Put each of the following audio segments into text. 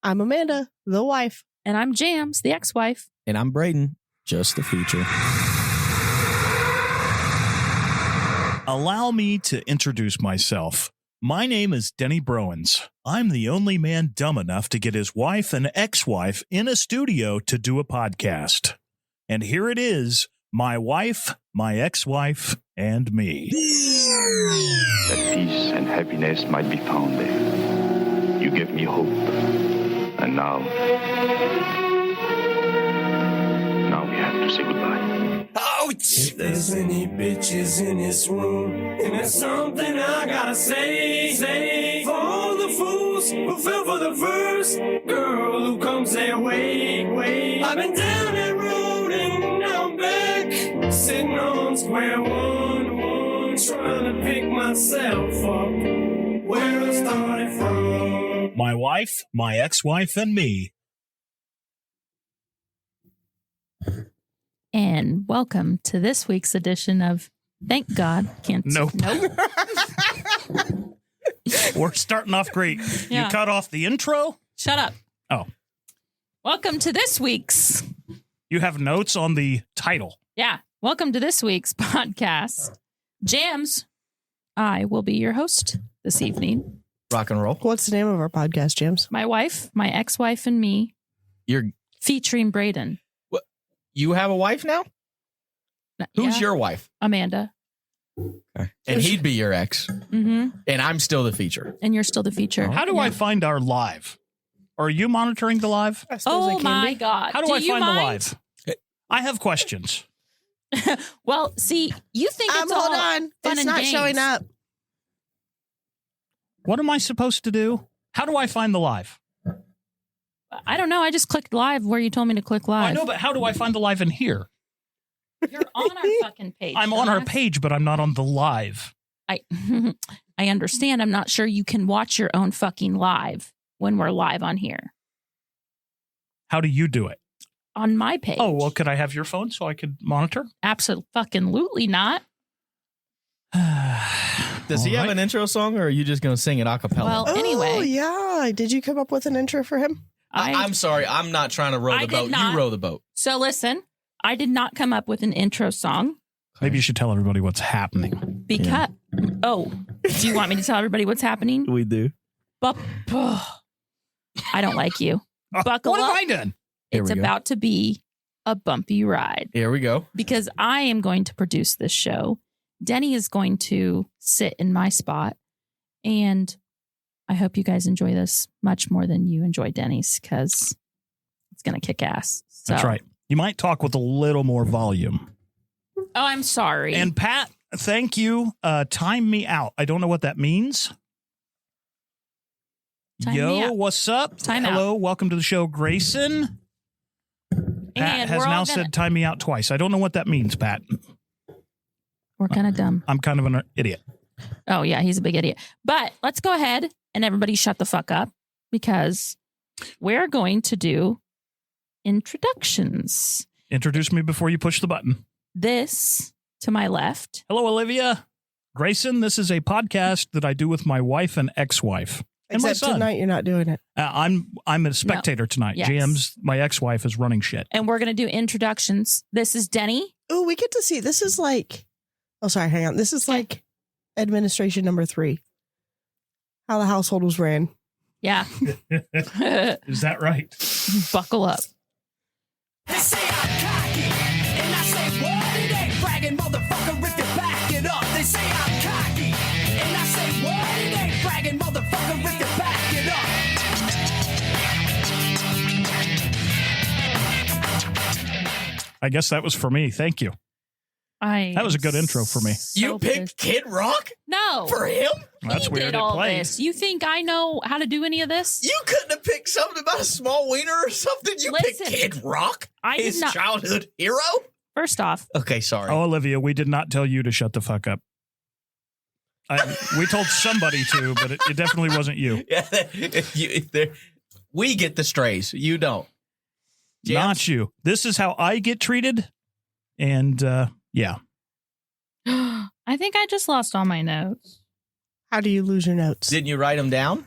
I'm Amanda, the wife. And I'm Jams, the ex-wife. And I'm Brayden, just the feature. Allow me to introduce myself. My name is Denny Browens. I'm the only man dumb enough to get his wife and ex-wife in a studio to do a podcast. And here it is, my wife, my ex-wife, and me. That peace and happiness might be found there. You gave me hope. And now we have to say goodbye. If there's any bitches in this room, and there's something I gotta say for all the fools who fell for the first girl who comes their way. I've been down that road and now I'm back, sitting on square one, trying to pick myself up where I started from. My wife, my ex-wife, and me. And welcome to this week's edition of Thank God Can't. Nope. Nope. We're starting off great. Yeah. You cut off the intro? Shut up. Oh. Welcome to this week's. You have notes on the title. Yeah. Welcome to this week's podcast. Jams. I will be your host this evening. Rock and roll. What's the name of our podcast, James? My wife, my ex-wife, and me. Featuring Brayden. You have a wife now? Who's your wife? Amanda. Okay. And he'd be your ex. Mm-hmm. And I'm still the feature. And you're still the feature. How do I find our live? Are you monitoring the live? Oh my God. How do I find the live? I have questions. Well, see, you think it's all hold on. fun It's and not games. showing up. What am I supposed to do? How do I find the live? I don't know. I just clicked live where you told me to click live. I know, but how do I find the live in here? You're on our fucking page. I'm on our page, but I'm not on the live. I understand. I'm not sure you can watch your own fucking live when we're live on here. How do you do it? On my page. Oh, well, could I have your phone so I could monitor? Absolutely not. Does he have an intro song, or are you just going to sing it a cappella? Well, anyway. Oh, yeah. Did you come up with an intro for him? I'm sorry. I'm not trying to row the boat. not. You row the boat. So listen, I did not come up with an intro song. Maybe you should tell everybody what's happening. Because, do you want me to tell everybody what's happening? We do. I don't like you. Buckle what up. have I done? It's about to be a bumpy ride. Here we go. Because I am going to produce this show. Denny is going to sit in my spot. And I hope you guys enjoy this much more than you enjoy Denny's, because it's going to kick ass. So. That's right. You might talk with a little more volume. Oh, I'm sorry. And Pat, thank you. Time me out. I don't know what that means. Time me Yo, out. what's up? Time Hello, welcome to the show, Grayson. Pat And has we're all now gonna- said time me out twice. I don't know what that means, Pat. We're kind of dumb. I'm kind of an idiot. Oh, yeah, he's a big idiot. But let's go ahead and everybody shut the fuck up, because we're going to do introductions. Introduce me before you push the button. This to my left. Hello, Olivia. Grayson, this is a podcast that I do with my wife and ex-wife. And my Except son. tonight you're not doing it. I'm a spectator tonight. Yes. Jams, my ex-wife, is running shit. And we're going to do introductions. This is Denny. Oh, we get to see. This is like, oh, sorry, hang on. This is like administration number 3. How the household was ran. Yeah. Is that right? Buckle up. They say I'm cocky, and I say, what? It ain't bragging, motherfucker, if you back it up. They say I'm cocky, and I say, what? It ain't bragging, motherfucker, if you back it up. I guess that was for me. Thank you. That was a good intro for me. You picked Kid Rock? No. For him? That's He weird. did It all played. this. You think I know how to do any of this? You couldn't have picked something about a small wiener or something? You Listen, picked Kid Rock? I did His not- childhood hero? First off, Okay, sorry. Oh, Olivia, we did not tell you to shut the fuck up. We told somebody to, but it definitely wasn't you. Yeah, we get the strays. You don't. Jams? Not you. This is how I get treated. And yeah. I think I just lost all my notes. How do you lose your notes? Didn't you write them down?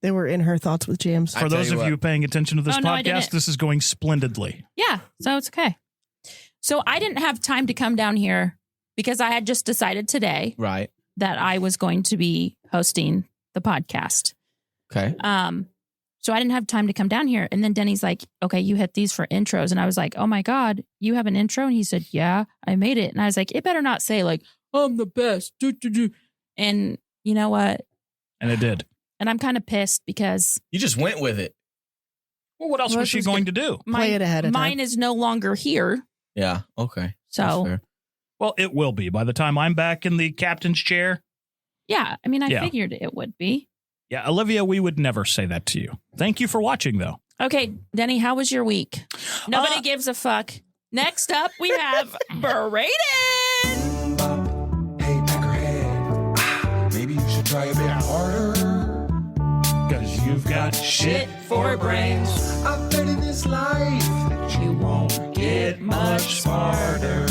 They were in her thoughts with Jams. For those of you paying attention to this Oh, no, I podcast, didn't. this is going splendidly. Yeah, so it's okay. So I didn't have time to come down here because I had just decided today Right. that I was going to be hosting the podcast. Okay. So I didn't have time to come down here. And then Denny's like, okay, you hit these for intros. And I was like, oh my God, you have an intro? And he said, yeah, I made it. And I was like, it better not say like, I'm the best. And you know what? And it did. And I'm kind of pissed because You just went with it. Well, what else was she going to do? Play it ahead of time. mine is no longer here. Yeah. Okay. That's So fair. Well, it will be. By the time I'm back in the captain's chair. yeah, I mean, I Yeah. figured it would be. Yeah, Olivia, we would never say that to you. Thank you for watching, though. Okay, Denny, how was your week? Nobody gives a fuck. Next up, we have Brayden. Hey, peckerhead, maybe you should try a bit harder. Because you've got shit for brains. I've bet in this life that you won't get much smarter.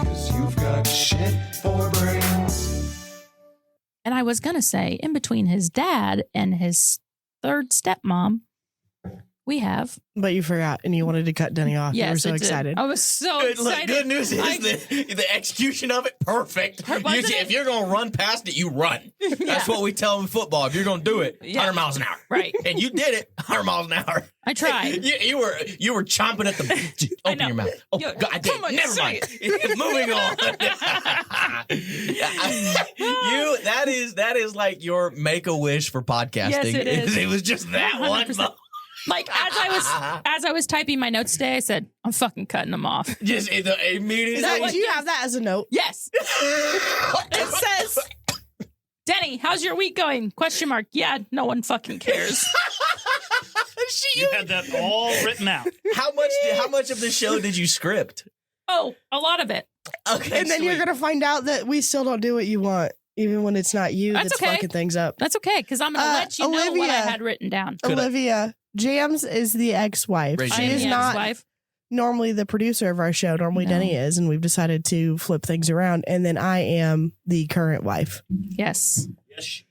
Cause you've got shit for brains. And I was going to say, in between his dad and his third stepmom, we have. But you forgot and you wanted to cut Denny off. Yes, you were so I did. excited. I was so Good, look, excited. good news is the execution of it, perfect. Wasn't it? If you're going to run past it, you run. That's what we tell them in football. If you're going to do it, 100 miles an hour. Right. And you did it, 100 miles an hour. I tried. You were chomping at the. Open know. your mouth. Oh, Yo, God, I did. come on, Never say mind. Moving on. That is like your make a wish for podcasting. Yes, it is. It was just that one. 100%. Like as I was typing my notes today, I said, I'm fucking cutting them off. Just immediately. Do you have that as a note? Yes. It says, Denny, how's your week going? Question mark. Yeah, no one fucking cares. You had that all written out. How much of the show did you script? Oh, a lot of it. Okay, And then you're going to find out that we still don't do what you want, even when it's not you That's that's okay. fucking things up. That's okay, because I'm going to let you know what I Olivia. had written down. Olivia, Jams is the ex-wife. Raise She your is hand. not Ex-wife. normally the producer of our show. Normally No. Denny is, and we've decided to flip things around. And then I am the current wife. Yes. Yes.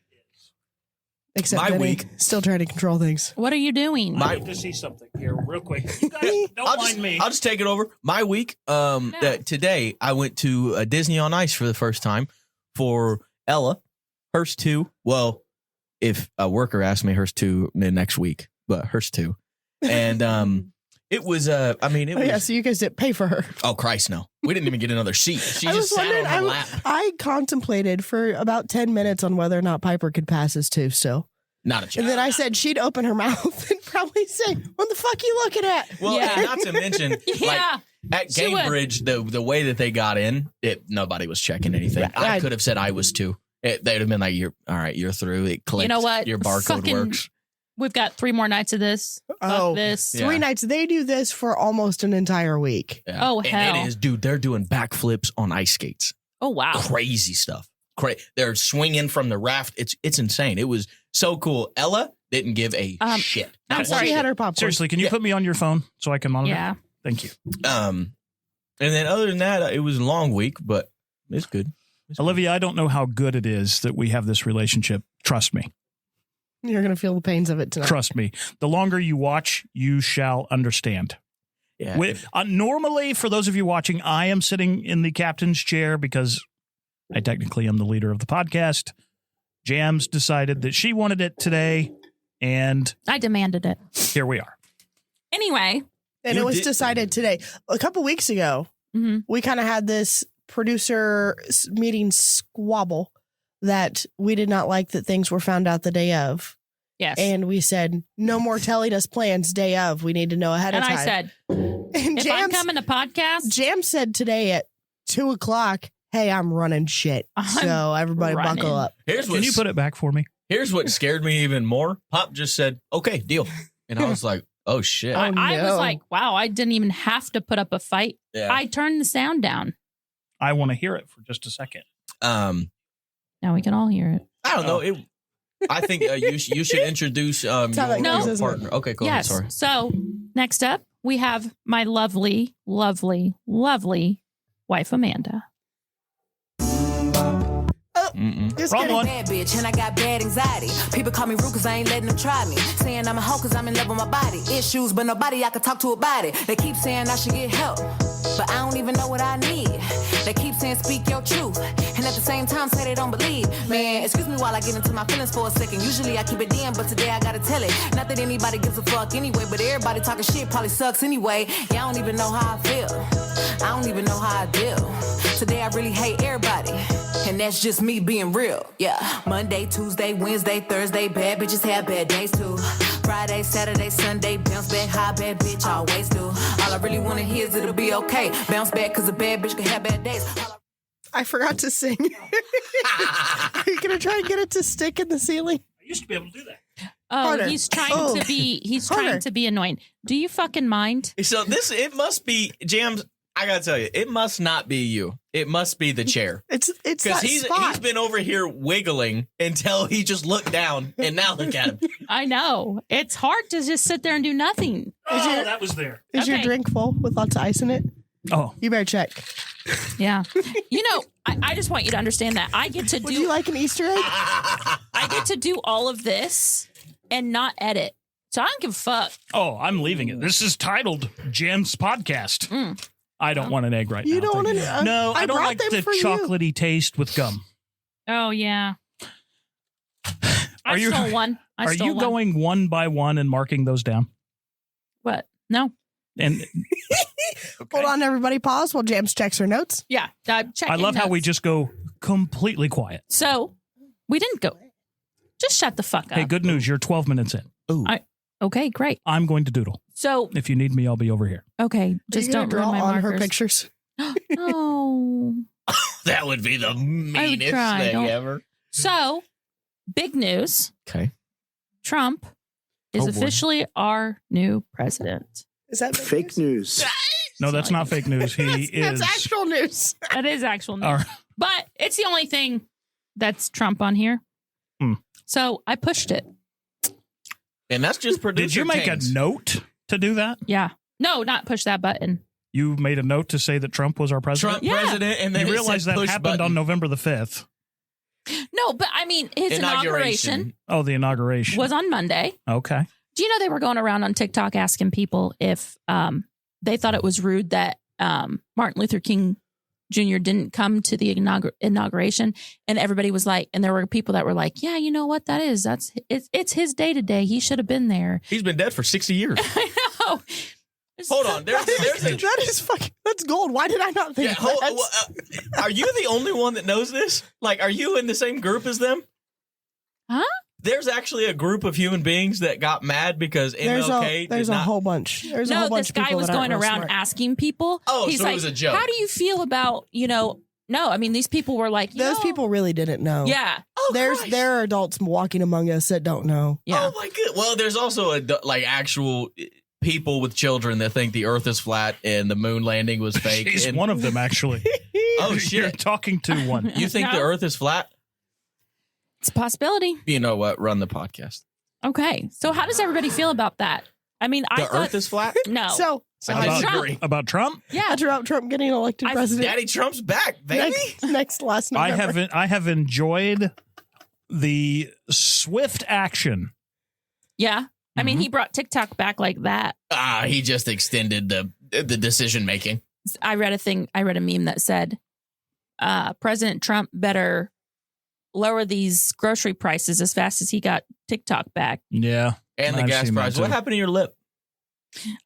Except My Denny week. still trying to control things. What are you doing? I need to see something here real quick. You guys don't mind me. I'll just take it over. My week. Today I went to Disney on Ice for the first time for Ella. Hers too. Well, if a worker asked me, hers too next week, but hers too. And it was. It Oh, was. yeah, so you guys didn't pay for her. Oh Christ, no! We didn't even get another seat. She I just was sat wondering, on her lap. I contemplated for about 10 minutes on whether or not Piper could pass us too still. Not a chance. And then I said she'd open her mouth and probably say, what the fuck you looking at? Well, Yeah. and not to mention, Yeah. at She would. Gamebridge, the way that they got in, nobody was checking anything. Right. I could have said I was too. They'd have been like, "You're all right. You're through. It clicked. You know what? Your barcode Fucking- works." We've got 3 more nights of this. Fuck Oh. this. Yeah. 3 nights. They do this for almost an entire week. Yeah. Oh, And hell. it is, dude. They're doing backflips on ice skates. Oh, wow. Crazy stuff. They're swinging from the raft. It's insane. It was so cool. Ella didn't give a shit. I'm Not sorry. one She had shit. her popcorn. Seriously, can you Yeah. put me on your phone so I can monitor? Yeah. Thank you. And then other than that, it was a long week, but it's good. Olivia, I don't know how good it is that we have this relationship. Trust me. You're going to feel the pains of it tonight. Trust me. The longer you watch, you shall understand. Yeah. Normally, for those of you watching, I am sitting in the captain's chair because I technically am the leader of the podcast. Jams decided that she wanted it today, and I demanded it. here we are. Anyway. And You it was did- decided today. A couple weeks ago, Mhm. we kind of had this producer meeting squabble that we did not like that things were found out the day of. Yes. And we said, no more telling us plans day of. We need to know ahead And of time. I said, and if I'm coming to podcast, Jam said today at 2:00, hey, I'm running shit. I'm So everybody running. buckle up. Can you put it back for me? Here's what scared me even more. Pop just said, "Okay, deal," and I was like, "Oh shit!" Oh, I was no. like, wow, I didn't even have to put up a fight. Yeah. I turned the sound down. I want to hear it for just a second. Now we can all hear it. I don't know. I think you should introduce how that goes, your isn't it? partner. Okay, go Yes. ahead. Sorry. So next up, we have my lovely, lovely, lovely wife, Amanda. Just Wrong kidding. one. Bad bitch, and I got bad anxiety. People call me rude cause I ain't letting them try me. Saying I'm a hoe cause I'm in love with my body. Issues, but nobody I can talk to about it. They keep saying I should get help, but I don't even know what I need. They keep saying speak your truth, and at the same time say they don't believe. Man, excuse me while I get into my feelings for a second. Usually I keep it in, but today I gotta tell it. Not that anybody gives a fuck anyway, but everybody talking shit probably sucks anyway. Yeah, I don't even know how I feel. I don't even know how I deal. Today I really hate everybody, and that's just me being real. Yeah, Monday, Tuesday, Wednesday, Thursday, bad bitches have bad days too. Friday, Saturday, Sunday, bounce back, high bad bitch, always do. All I really wanna hear is it'll be okay. Bounce back cause a bad bitch can have bad days. I forgot to sing. Are you gonna try and get it to stick in the ceiling? I used to be able to do that. Oh, Harder. he's trying Oh. to be. He's Harder. trying to be annoying. Do you fucking mind? So it must be Jams. I gotta tell you, it must not be you. It must be the chair. It's Because that he's spot. been over here wiggling until he just looked down, and now look at him. I know it's hard to just sit there and do nothing. Oh, that was there. Is your Okay. drink full with lots of ice in it? Oh, You better check. Yeah, you know, I just want you to understand that I get to Would do. you like an Easter egg? I get to do all of this and not edit, so I don't give a fuck. oh, I'm leaving it. This is titled Jams Podcast. I don't want an egg right now. You don't Thank want you. an- No, I don't brought like them the for you. chocolatey taste with gum. Oh yeah. Are I you- stole one. I Are stole you one. going one by one and marking those down? What? No. And Hold on, everybody. Pause while Jams checks her notes. Yeah. Check I in love how we notes. just go completely quiet. So we didn't go. Just shut the fuck up. Hey, good news. You're 12 minutes in. Okay, great. I'm going to doodle. So If you need me, I'll be over here. okay, Are just you gonna don't draw ruin my on her markers. pictures. No. That would be the meanest try, thing don't- ever. So, big news. Okay. Trump is Oh, boy. officially our new president. Is that Fake news. No, that's not fake news. He is. That's actual news. That is actual news. Our- But it's the only thing that's Trump on here. Hmm. So I pushed it. And that's just producer Did you make Tames. a note to do that? Yeah. No, not push that button. You made a note to say that Trump was our president? Trump Yeah. president, and then You it realize said that push happened on button. November the 5th. No, but I mean, his inauguration Oh, the inauguration. was on Monday. Okay. Do you know they were going around on TikTok asking people if they thought it was rude that Martin Luther King Jr. didn't come to the inauguration? And everybody was like, and there were people that were like, yeah, you know what that is? It's his day today. He should have been there. He's been dead for 60 years. I know. Hold on. There's a That is fucking. That's gold. Why did I not think Yeah, of that? are you the only one that knows this? Like, are you in the same group as them? Huh? There's actually a group of human beings that got mad because MLK There's did a not. whole bunch. There's a No, whole bunch this of people guy was that aren't going real around smart. asking people. Oh, He's so it like, was a joke. how do you feel about, no, I mean, these people were like, Those people really didn't know. Yeah. Oh, There are adults walking among us that don't know. Yeah. Oh my god. Well, there's also actual people with children that think the Earth is flat and the moon landing was fake. He's and- one of them, actually. Oh You're shit! talking to one. You think the No. Earth is flat? It's a possibility. You know what? Run the podcast. Okay. So how does everybody feel about that? I mean, I The thought, Earth is flat. no. So I About disagree. About Trump? yeah. Trump getting elected I- president Daddy Trump's back, baby. last November. I have enjoyed the swift action. Yeah. I mean, Mhm. he brought TikTok back like that. He just extended the decision making. I read a meme that said, President Trump better lower these grocery prices as fast as he got TikTok back. Yeah. And the I've gas seen that price. too. What happened to your lip?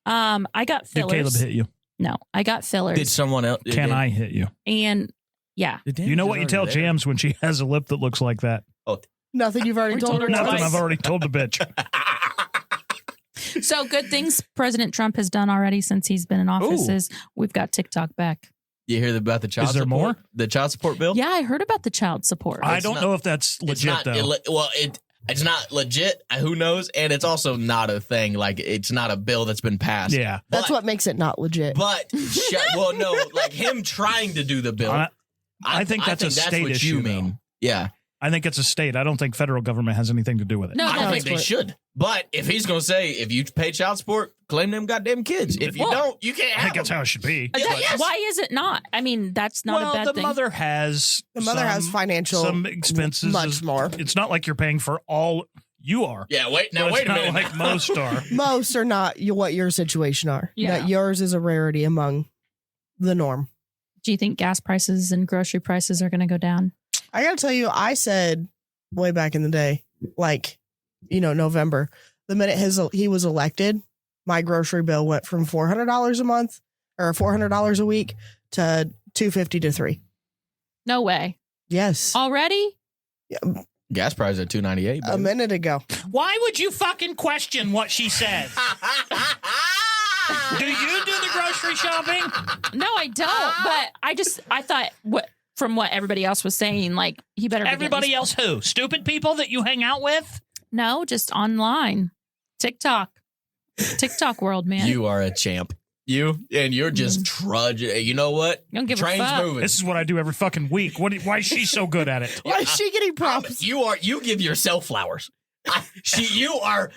I got Did Caleb fillers. hit you? No, I got fillers. Did someone else? Can I hit you? And yeah. You know what you tell Jams when she has a lip that looks like that? Nothing you've already We told told her. her Nothing. twice. I've already told the bitch. So good things President Trump has done already since he's been in office Ooh. is we've got TikTok back. You hear about the child Is there support? more? The child support bill? Yeah, I heard about the child support. I It's don't not- know if that's It's legit, not, though. it's not legit. Who knows? And it's also not a thing. Like, it's not a bill that's been passed. Yeah. That's what makes it not legit. But well, no, like him trying to do the bill. I think that's a state what issue, you mean. though. Yeah, I think it's a state. I don't think federal government has anything to do with it. No, I no, think they should. But if he's going to say, if you pay child support, claim them goddamn kids. If you don't, you can't I have think that's them. how it should be. Yes. Why is it not? I mean, that's not a bad the thing. mother has financial some expenses, much more. It's not like you're paying for all you are. Yeah, wait But a it's not minute. like most are. Most are not what your situation are. Yeah. That yours is a rarity among the norm. Do you think gas prices and grocery prices are going to go down? I got to tell you, I said way back in the day, like, November, the minute he was elected, my grocery bill went from $400 a month or $400 a week to $250 to $300. No way. Yes. Already? Gas price at $2.98. A minute ago. Why would you fucking question what she said? Do you do the grocery shopping? No, I don't. But I thought from what everybody else was saying, like he better. Everybody else who? Stupid people that you hang out with? No, just online. TikTok world, man. You are a champ. You're just trudging. You know what? You don't give a Train's fuck. moving. This is what I do every fucking week. Why is she so good at it? Why is she getting props? You give yourself flowers. You are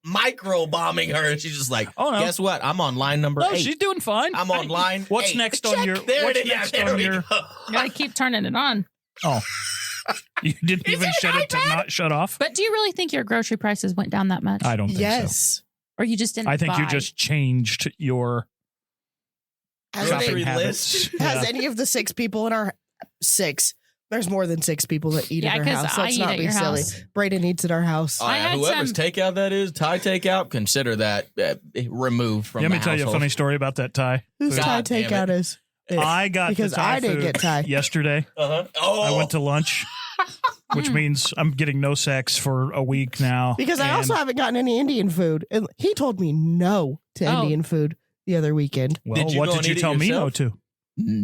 micro bombing her, and she's just like, oh no. Guess what? I'm on line number 8. She's doing fine. I'm on line. What's 8. next on your? There What's it is. next There on we your? go. You gotta keep turning it on. Oh, you didn't even shut it to not shut off. But do you really think your grocery prices went down that much? I don't think so. Yes. Or you just didn't? I think you buy? just changed your shopping Grocery habits. list. Has any of the 6 people in our 6? There's more than 6 people that eat Yeah, at our 'cause house. I Let's eat not at be your silly. house. Brayden eats at our house. I had Whoever's some- takeout that is, Thai takeout, consider that removed from Let the me tell you a household. funny story about that Thai. Whose God Thai damn takeout it. is? I got Because the Thai I didn't food get Thai. yesterday. Uh-huh. Oh, I went to lunch, which means I'm getting no sex for a week now. Because I And- also haven't gotten any Indian food. And he told me no to Oh. Indian food the other weekend. Well, Did you what go did and you eat it tell me no yourself? to?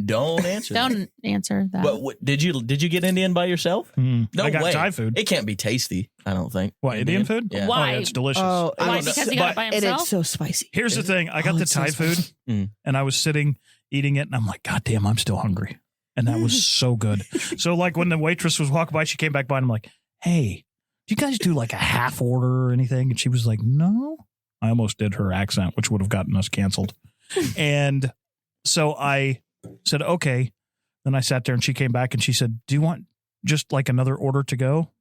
Don't answer. that. Don't answer that. What did you get Indian by yourself? No I got way. Thai food. It can't be tasty. I don't think. What, Indian food? Yeah. Why? Oh, yeah, it's delicious. Oh, I Why? don't know. Because he got it by and himself? it's so spicy. Here's the thing. I got Oh, the it's so Thai food, spicy. and I was sitting eating it, and I'm like, God damn, I'm still hungry. And that was so good. So, like, when the waitress was walking by, she came back by, and I'm like, hey, do you guys do, like, a half order or anything? And she was like, no. I almost did her accent, which would have gotten us canceled. And so I said, okay. Then I sat there, and she came back, and she said, do you want just, like, another order to go?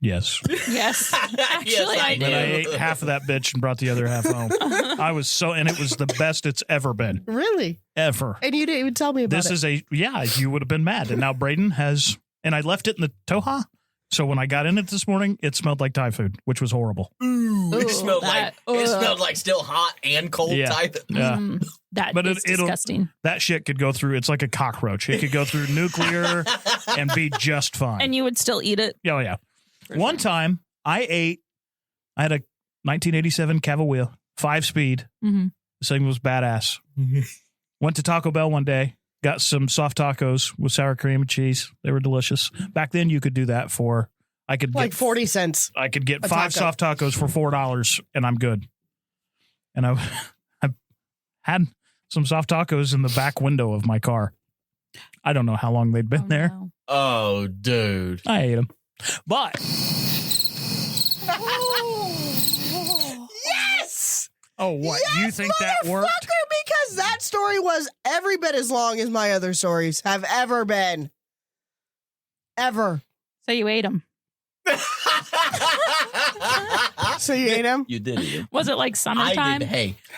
Yes. Yes. Actually, Yes, I And then I do. ate half of that bitch and brought the other half home. I was and it was the best it's ever been. Really? Ever. And you didn't even tell me about it. You would have been mad. And now Brayden and I left it in the Toha. So when I got in it this morning, it smelled like Thai food, which was horrible. Ooh, it Ugh, smelled like still hot and cold Yeah. type. Yeah. That But is disgusting. That shit could go through, it's like a cockroach. It could go through nuclear and be just fine. And you would still eat it? Oh, yeah. One time I had a 1987 Cavalier 5-speed. Mm-hmm. This thing was badass. Went to Taco Bell one day, got some soft tacos with sour cream and cheese. They were delicious. Back then, you could do that I could Like get 40 cents. I could get a 5 taco. soft tacos for $4, and I'm good. And I had some soft tacos in the back window of my car. I don't know how long they'd been there. No. Oh, dude. I ate them, but Yes! oh, what Yes, you think that worked? motherfucker, because that story was every bit as long as my other stories have ever been. Ever. So you ate them. So you ate them? You did it. Was it like summertime?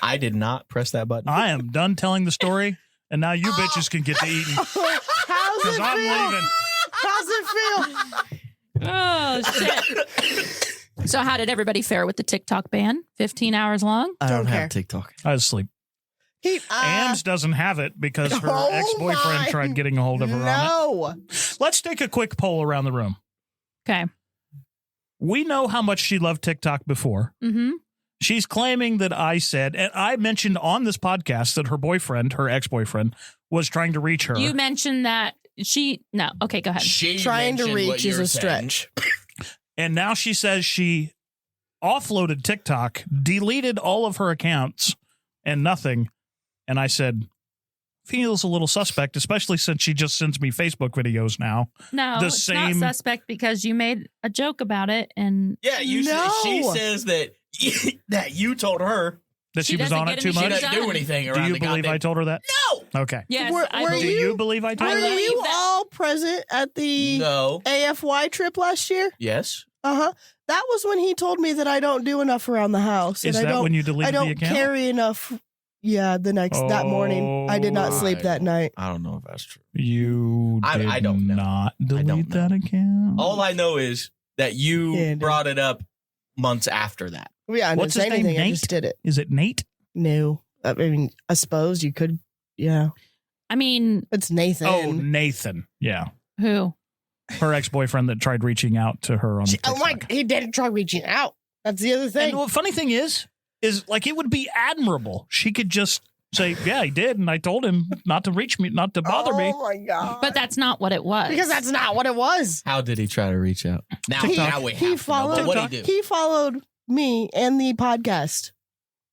I did not press that button. I am done telling the story, and now you bitches can get to eating How's because it I'm feel? leaving. How's it feel? Oh, shit. So how did everybody fare with the TikTok ban? 15 hours long? I don't care. have TikTok. I was asleep. Ams doesn't have it because her Oh ex-boyfriend my- tried getting a hold of her on No. it. Let's take a quick poll around the room. Okay. We know how much she loved TikTok before. Mm-hmm. She's claiming that I said, and I mentioned on this podcast that her ex-boyfriend, was trying to reach her. You mentioned that okay, go ahead. She Trying to mentioned what reach is you're a saying. stretch. And now she says she offloaded TikTok, deleted all of her accounts, and nothing. And I said, feels a little suspect, especially since she just sends me Facebook videos now. No, the it's same- not suspect because you made a joke about it and Yeah, No. she says that that you told her that she was doesn't on get it too anything she much? doesn't do anything Do around you the believe goddamn... I told her that? No. Okay. Yes, Were I you- Do you believe I told Were her that? you that. all present at the No. AFY trip last year? Yes. Uh-huh. That was when he told me that I don't do enough around the house. Is and that when you I deleted don't the account? carry enough. Yeah, that morning. I did not sleep that night. I don't know if that's true. You did I don't know. not I don't delete that account. All I know is that you Yeah, dude. brought it up months after that. Yeah, I What's didn't say his name, anything. I Nate? just did it. Is it Nate? No. I mean, I suppose you could. Yeah. I mean, It's Nathan. Oh, Nathan. Yeah. who? Her ex-boyfriend that tried reaching out to her on TikTok. He didn't try reaching out. That's the other thing. And the funny thing is like it would be admirable. She could just say, yeah, he did. And I told him not to reach me, not to bother me. Oh, my God. But that's not what it was. Because that's not what it was. How did he try to reach out? Now we have He to know. followed, But what'd he do? he followed me and the podcast.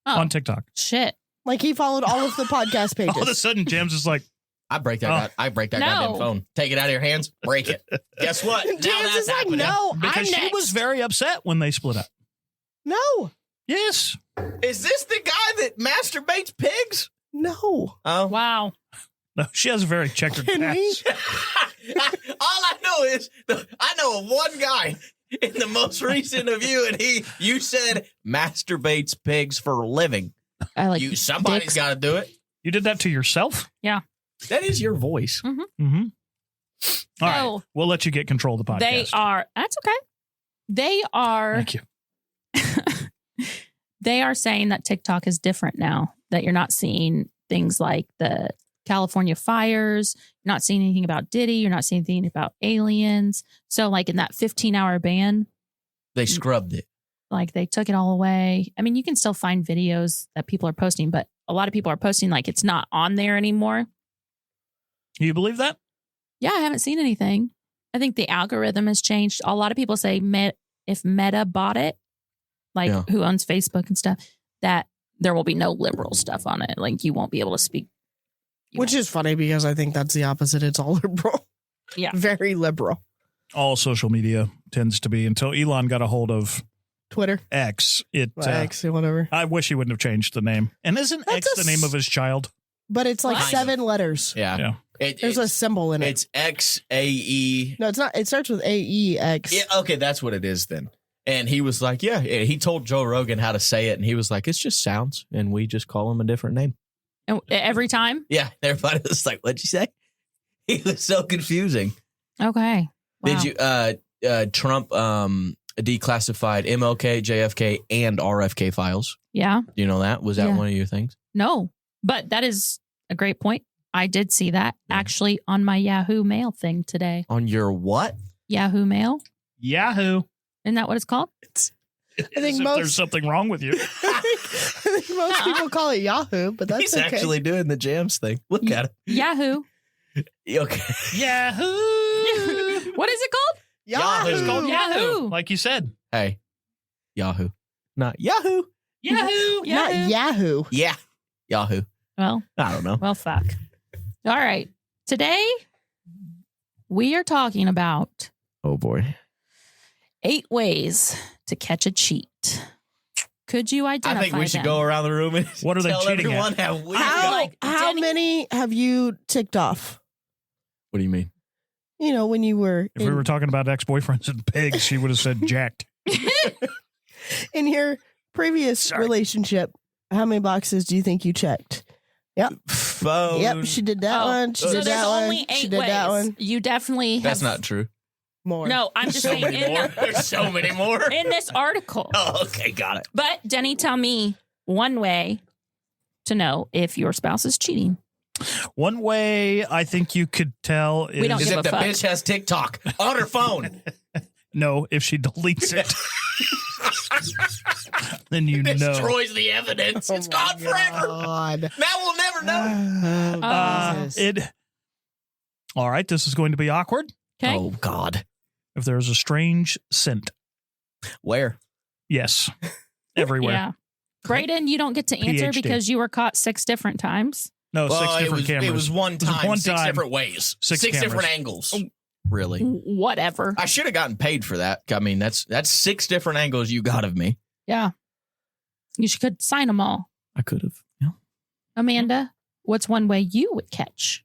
Oh, On TikTok. shit. Like he followed all of the podcast pages. All of a sudden, James is like, I break that. I break that No. goddamn phone. Take it out of your hands. Break it. Guess what? Now James that's is like, happening. no, I'm because she next. was very upset when they split up. No, Yes. Is this the guy that masturbates pigs? no. Oh. Wow. No, she has a very checkered Can we? past. All I know is I know of one guy in the most recent of you, and you said masturbates pigs for a living. I like Somebody's dicks. got to do it. You did that to yourself? That is your voice. Mm-hmm. All right. No. We'll let you get control of the podcast. They are. That's okay. They are. Thank you. They are saying that TikTok is different now, that you're not seeing things like the California fires, you're not seeing anything about Diddy, you're not seeing anything about aliens. So like in that 15-hour ban, They scrubbed it. like they took it all away. I mean, you can still find videos that people are posting, but a lot of people are posting like it's not on there anymore. You believe that? Yeah, I haven't seen anything. I think the algorithm has changed. A lot of people say if Meta bought it, like who owns Facebook and stuff, that there will be no liberal stuff on it. Like you won't be able to speak. Which is funny because I think that's the opposite. It's all liberal. Yeah. Very liberal. All social media tends to be until Elon got a hold of Twitter. X. X or whatever. I wish he wouldn't have changed the name. And isn't That's X the name of his child? But it's like What? 7 letters. Yeah. Yeah. There's a symbol in it. It's XAE. No, it's not. It starts with AEX. Yeah, okay, that's what it is then. And he was like, yeah, he told Joe Rogan how to say it. And he was like, it's just sounds. And we just call him a different name. And every time. Yeah. Everybody was like, what'd you say? He was so confusing. Okay. Wow. Did you, Trump declassified MLK, JFK, and RFK files. Yeah. Do you know that? Was that Yeah. one of your things? No, but that is a great point. I did see that actually on my Yahoo Mail thing today. On your what? Yahoo Mail. Yahoo. Isn't that what it's called? I think As if most there's something wrong with you. I think most people call it Yahoo, but that's He's okay. actually doing the jams thing. Look at him. Yahoo. Okay. Yahoo. What is it called? Yahoo. It's called Yahoo. Yahoo. Like you said. Hey, Yahoo. Not Yahoo. Yahoo. Not Yahoo. Yeah. Yahoo. Well, I don't know. well, fuck. All right. Today, we are talking about Oh, boy. 8 ways to catch a cheat. Could you identify I think we should them? go around the room and What are they tell cheating everyone at? how we How, like how Denny- many have you ticked off? What do you mean? You know, when you were If we were talking about ex-boyfriends and pigs, she would have said jacked. in your previous Sorry. relationship, how many boxes do you think you checked? Phone. Yep, she did that one. She so did there's that one. only 8 She did ways. that one. You definitely have. That's not true. More. No, I'm just So saying many more. There's so many more. in this article. Oh, okay. Got it. But Denny, tell me one way to know if your spouse is cheating. One way I think you could tell is, We don't Is give if a the fuck. bitch has TikTok on her phone. no, if she deletes it, then you know. Destroys the evidence. It's gone forever. God. Now we'll never know. Oh, Jesus. All right, this is going to be awkward. Okay. Oh, God. If there's a strange scent, Where? yes, everywhere. Yeah. Brayden, you don't get to answer PhD. because you were caught 6 different times. No, Well, 6 different cameras. It was one time, one 6 time, different ways, 6 6 different cameras. angles. Really? Whatever. I should have gotten paid for that. I mean, that's 6 different angles you got of me. Yeah. You could sign them all. I could have. Yeah. Amanda, what's one way you would catch?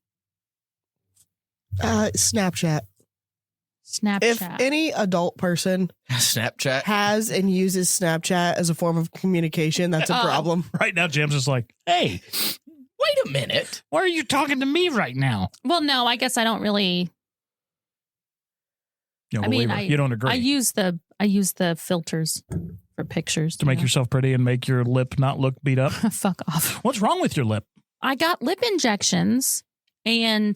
Snapchat. Snapchat. If any adult person Snapchat has and uses Snapchat as a form of communication, that's a problem. Right now, Jams is like, hey, wait a minute. why are you talking to me right now? Well, no, I guess I don't really. You don't I mean, believe her. You don't agree. I use the filters for pictures to make yourself pretty and make your lip not look beat up. Fuck off. What's wrong with your lip? I got lip injections, and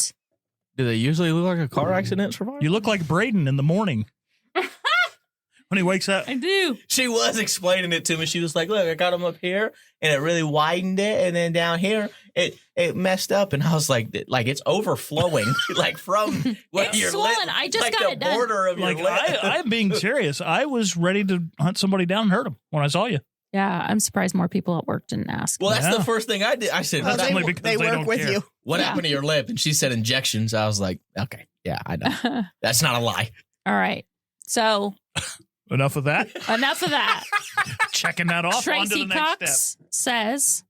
Do they usually look like a car accident survivor? You look like Brayden in the morning. When he wakes up. I do. She was explaining it to me. She was like, look, I got them up here and it really widened it. And then down here, it messed up. And I was like it's overflowing, like from what It's your swollen. lip, I just like got the it done. border of Like, your lip. I'm being serious. I was ready to hunt somebody down and hurt him when I saw you. Yeah, I'm surprised more people at work didn't ask. Well, that's Yeah. the first thing I did. I said, That's what, only because they they work don't with care. you. what Yeah. happened to your lip? And she said injections. I was like, okay, yeah, I know. That's not a lie. All right. So Enough of that. enough of that. Checking that off. On to Tracy the next step. Cox says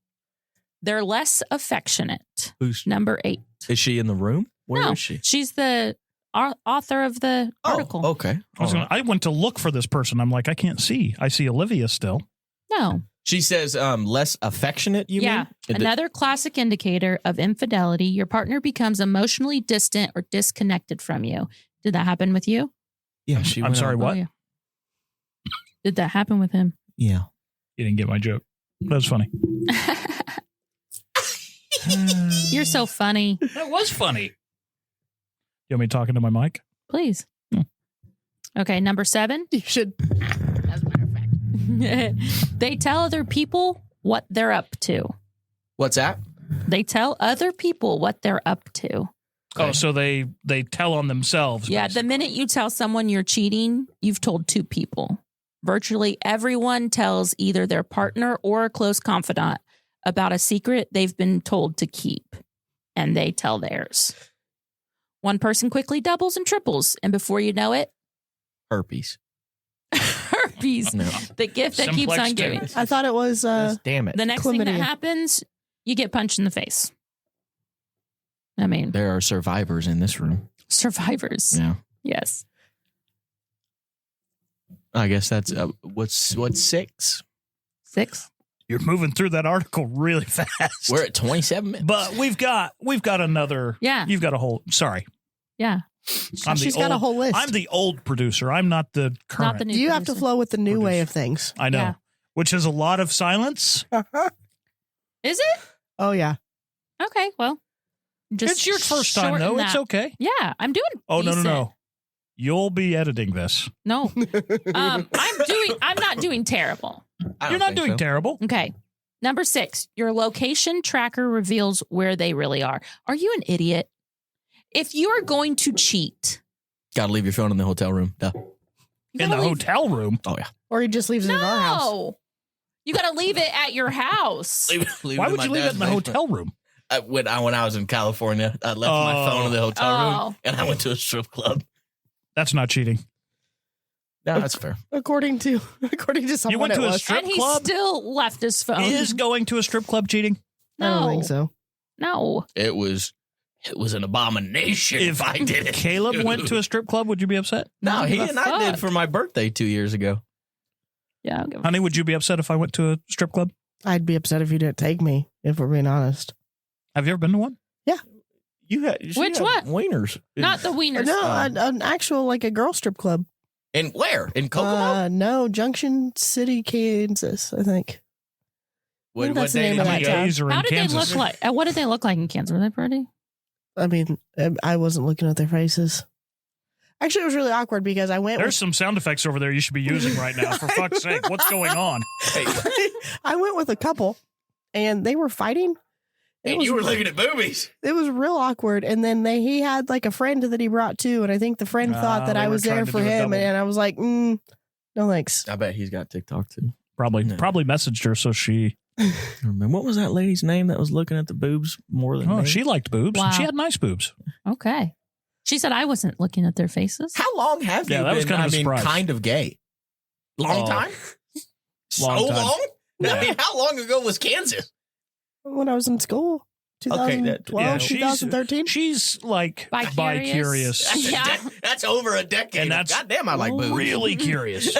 they're less affectionate. Who's Number 8. is she in the room? Where is No, she? she's the author of the article. Oh, okay. I went to look for this person. I'm like, I can't see. I see Olivia still. No. She says less affectionate, you Yeah. mean? Another classic indicator of infidelity, your partner becomes emotionally distant or disconnected from you. Did that happen with you? Yeah, she I'm went sorry, out- what? Oh, yeah. Did that happen with him? Yeah. You didn't get my joke. That was funny. You're so funny. That was funny. You want me talking to my mic? Please. Okay, number 7. You should. As a matter of fact. They tell other people what they're up to. What's that? They tell other people what they're up to. Oh, so they tell on themselves. Yeah, basically. the minute you tell someone you're cheating, you've told 2 people. Virtually everyone tells either their partner or a close confidant about a secret they've been told to keep, and they tell theirs. One person quickly doubles and triples, and before you know it, Herpes. herpes, No. the gift that keeps on giving. Simplex I thought it was. Damn it. The next thing that Chlamydia. happens, you get punched in the face. I mean, There are survivors in this room. survivors. Yeah. Yes. I guess that's what's 6? 6. You're moving through that article really fast. We're at 27 minutes. But we've got another. Yeah. You've got a whole. Sorry. Yeah. She's got a whole list. I'm the old producer. I'm not the current. Not the new You have to producer. flow with the new way Producer. of things. I know. Yeah. Which is a lot of silence. Is it? Oh, yeah. Okay, well. Just It's your first time, shorten though. that. It's okay. Yeah, I'm doing Oh, decent. no. You'll be editing this. No. I'm not doing terrible. You're not doing terrible. Okay. Number 6, your location tracker reveals where they really are. Are you an idiot? If you're going to cheat, Gotta leave your phone in the hotel room. Duh. you In the gotta leave- hotel room. Oh, yeah. Or he just leaves it in our house. No. You got to leave it at your house. Leave Why in would my you leave it dad's in the basement. hotel room? When I was in California, I left my phone in the hotel Oh. room and I went to a strip club. That's not cheating. No, that's fair. According to someone, went it to a was. strip And he club? still left his phone. Is going to a strip club cheating? I don't think so. No. It was an abomination if I did it. Caleb went to a strip club, would you be upset? No, he Give a and I did fuck. for my birthday 2 years ago. Yeah. I'll give a Honey, would you be upset if I went to a strip club? I'd be upset if you didn't take me, if we're being honest. Have you ever been to one? You had Which one? Wieners. Not the wieners. No, an actual, like a girl strip club. And where? In Kokomo? No, Junction City, Kansas, I think. what that's the day name did of you that go? town. Gays are How in did Kansas. they look like? What did they look like in Kansas? Were they pretty? I mean, I wasn't looking at their faces. Actually, it was really awkward because I went There's some sound effects over there you should be using right now. For fuck's sake, what's going on? I went with a couple, and they were fighting. And you were looking at boobies. It was real awkward. And then he had like a friend that he brought too, and I think the friend thought that they I were was trying there to for do a him, double. and I was like, no thanks. I bet he's got TikTok too. Probably No. messaged her so she. I remember. What was that lady's name that was looking at the boobs more than Oh, me? she liked boobs. Wow. She had nice boobs. Okay. She said I wasn't looking at their faces. How long have Yeah, you that was been, kind of a surprise. kind of gay? Long Oh. time? Long So time. long? I mean, how long ago was Kansas? When I was in school. 2012, 2013. She's like bi-curious. Yeah. That's over a decade. And that's goddamn, I like boobs. really curious.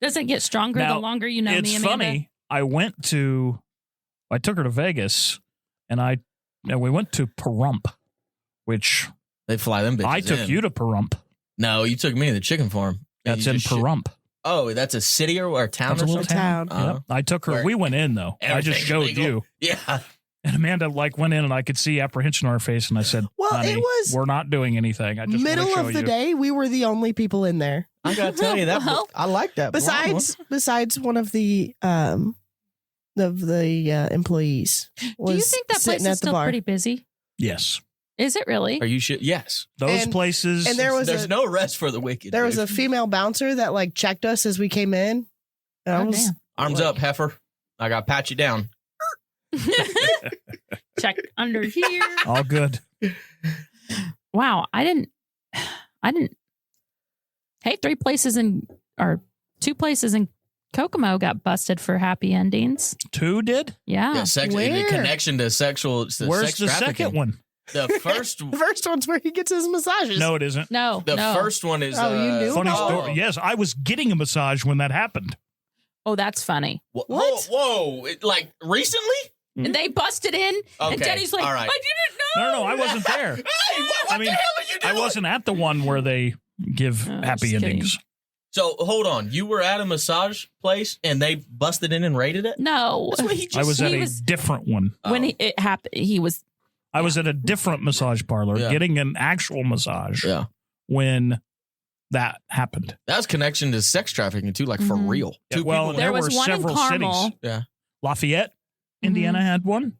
Does it get stronger the longer you know me, It's Amanda? funny. I took her to Vegas, and we went to Pahrump, which They fly them bitches I took in. you to Pahrump. No, you took me to the chicken farm. That's in Pahrump. Oh, that's a city or a town That's a or little something? town. Oh. Yep. I took her. Where We went in, though. I just everything's showed legal. you. Yeah. And Amanda went in, and I could see apprehension on her face, and I said, Well, honey, it was we're not doing anything. I just middle want to show of the you. day. We were the only people in there. I got to tell you, Well, I like that. Besides one of the employees. Do you was think that sitting place at is the still bar. pretty busy? Yes. Is it really? Are you sure? Yes. Those And- places. and There's no rest for the wicked. There was dude. a female bouncer that like checked us as we came in. And I Oh, was damn. Arms up, heifer. I got to pat you down. Check under here. all good. Wow, I didn't. Hey, 2 places in Kokomo got busted for happy endings. 2 did? Yeah. Yeah, the Where? connection to sexual. Where's sex the trafficking. second one? The first. the first one's where he gets his massages. No, it isn't. No. The no. first one is. Oh, you knew Funny about story. Yes, I was getting a massage when that happened. Oh, that's funny. What? Whoa! Like recently? And they busted in, and Okay, Jenny's like, all right. I didn't know. No, I wasn't there. Hey, what I mean, the hell are you doing? I wasn't at the one where they give Oh, happy just endings. So hold on, you were at a massage place and they busted in and raided it? No. That's what he just I was at he a was- different one. When Oh. it happened, he was. I was at a different massage parlor Yeah. getting an actual massage Yeah. when that happened. That was connection to sex trafficking too, like for Mhm. real. Yeah, Two well, people. There there was were one in several Carmel. cities. Yeah. Lafayette, Mm-hmm. Indiana had one.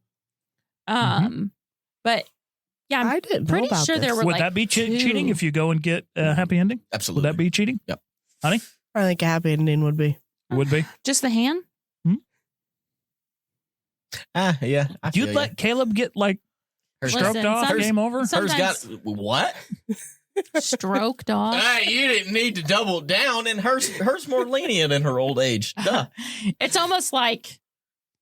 But yeah, I'm I didn't know pretty about sure there this. were Would like that be cheating 2. if you go and get a happy ending? Would Absolutely. that be cheating? I think a happy ending would be. Would be. Just the hand? Yeah. I feel You'd let Caleb get like Hers Listen, stroked off? some- Game over? Hers sometimes- got what? Stroked off. Hey, you didn't need to double down, and hers more lenient in her old age. Duh. It's almost like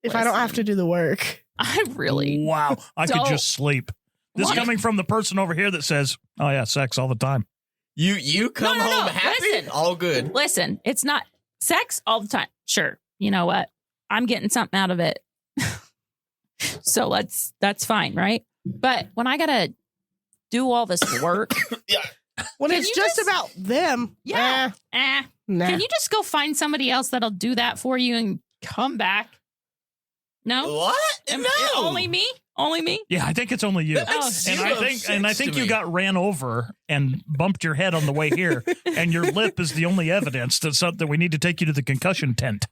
If I don't have to do the work. I really. Wow. I could don't. just sleep. This What? coming from the person over here that says, oh, yeah, sex all the time. You come No, home happy, listen. all good. Listen, it's not sex all the time. Sure. You know what? I'm getting something out of it. So that's fine, right? But when I gotta do all this work, Yeah. When Can it's you just just- about them. yeah. Nah. Can you just go find somebody else that'll do that for you and come back? No? What? Am- No. Only me? Only me? Yeah, I think it's only you. That makes And zero I think sense to you me. got ran over and bumped your head on the way here, and your lip is the only evidence that something we need to take you to the concussion tent.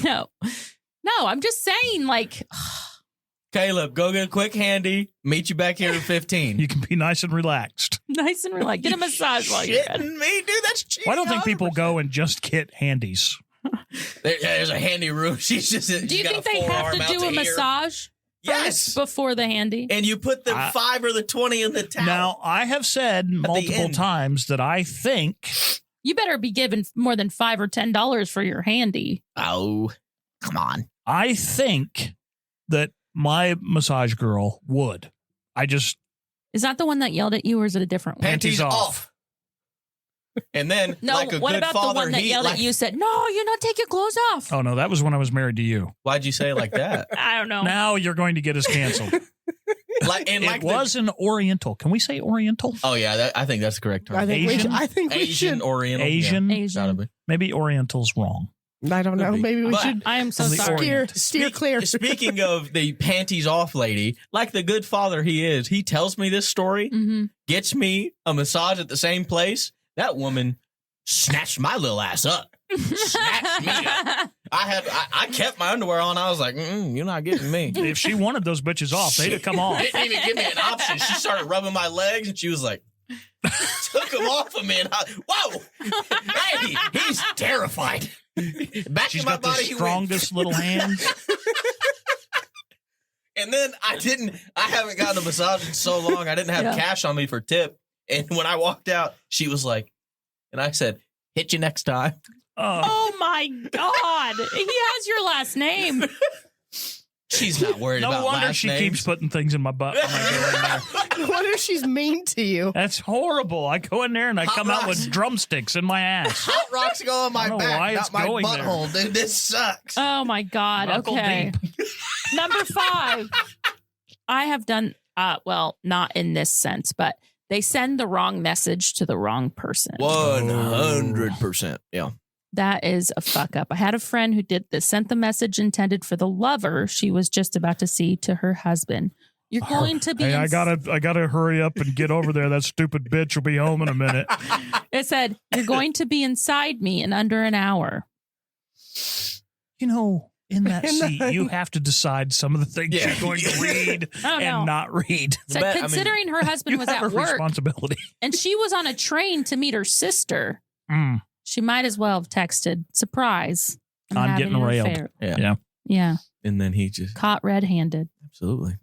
No. No, I'm just saying, like, Caleb, go get a quick handy. Meet you back here at 15. You can be nice and relaxed. nice and relaxed. Get a massage while you're at it. Shitting me, dude. That's cheating. Well, I don't think people 100%. go and just get handies. There's a handy room. She's just. Do you think they have to do a massage Yes. first before the handy? And you put the 5 or the 20 in the towel. Now, I have said multiple end. times that I think You better be given more than $5 or $10 for your handy. Oh, come on. that my massage girl would. Is that the one that yelled at you, or is it a different one? Panties off. And then, No, like a what good about father, the one that yelled at you, said, no, you not take your clothes off? Oh, no, that was when I was married to you. Why'd you say it like that? I don't know. Now you're going to get us canceled. It was an Oriental. Can we say Oriental? Oh yeah, I think that's the correct term. I think we Asian? should. I think we Asian, should. Oriental, Asian? Yeah, Asian. gotta be. Maybe Oriental's wrong. I don't know. Could be. Maybe we But- should I am so From the sorry. Orient. steer clear. Speaking of the panties off lady, like the good father he is, he tells me this story, Mm-hmm. gets me a massage at the same place. That woman snatched my little ass up. Snatched me up. I kept my underwear on. I was like, you're not getting me. If she wanted those bitches off, they'd have come off. Didn't even give me an option. She started rubbing my legs, and she was like, took them off of me, and whoa, hey, he's terrified. Back She's in my got the body, he went, strongest little hands. and then I haven't gotten a massage in so long. I didn't have Yeah. cash on me for tip, and when I walked out, she was like, and I said, "Hit you next time." Oh my God. He has your last name. She's not worried about No wonder last she names. keeps putting things in my butt when I go in there. What if she's mean to you? That's horrible. I go in there and I Hot come out rocks. with drumsticks in my ass. Hot rocks go on my I don't know why back, it's not my going there. butthole. Dude, this sucks. Oh my God. Knuckle Okay. deep. Number 5. I have done, well, not in this sense, but they send the wrong message to the wrong person. 100%. Yeah. That is a fuck up. I had a friend who did this, sent the message intended for the lover she was just about to see to her husband. You're going to be. Hey, I gotta hurry up and get over there. That stupid bitch will be home in a minute. It said, "You're going to be inside me in under an hour." You know, in that seat, you have to decide some of the things you're going to read Oh, no. and not read. So But, I mean, considering her husband You was have at a work responsibility. and she was on a train to meet her sister, Mm. she might as well have texted, "Surprise! I'm having getting an railed." affair." Yeah. Yeah. And then he just Caught red-handed. absolutely.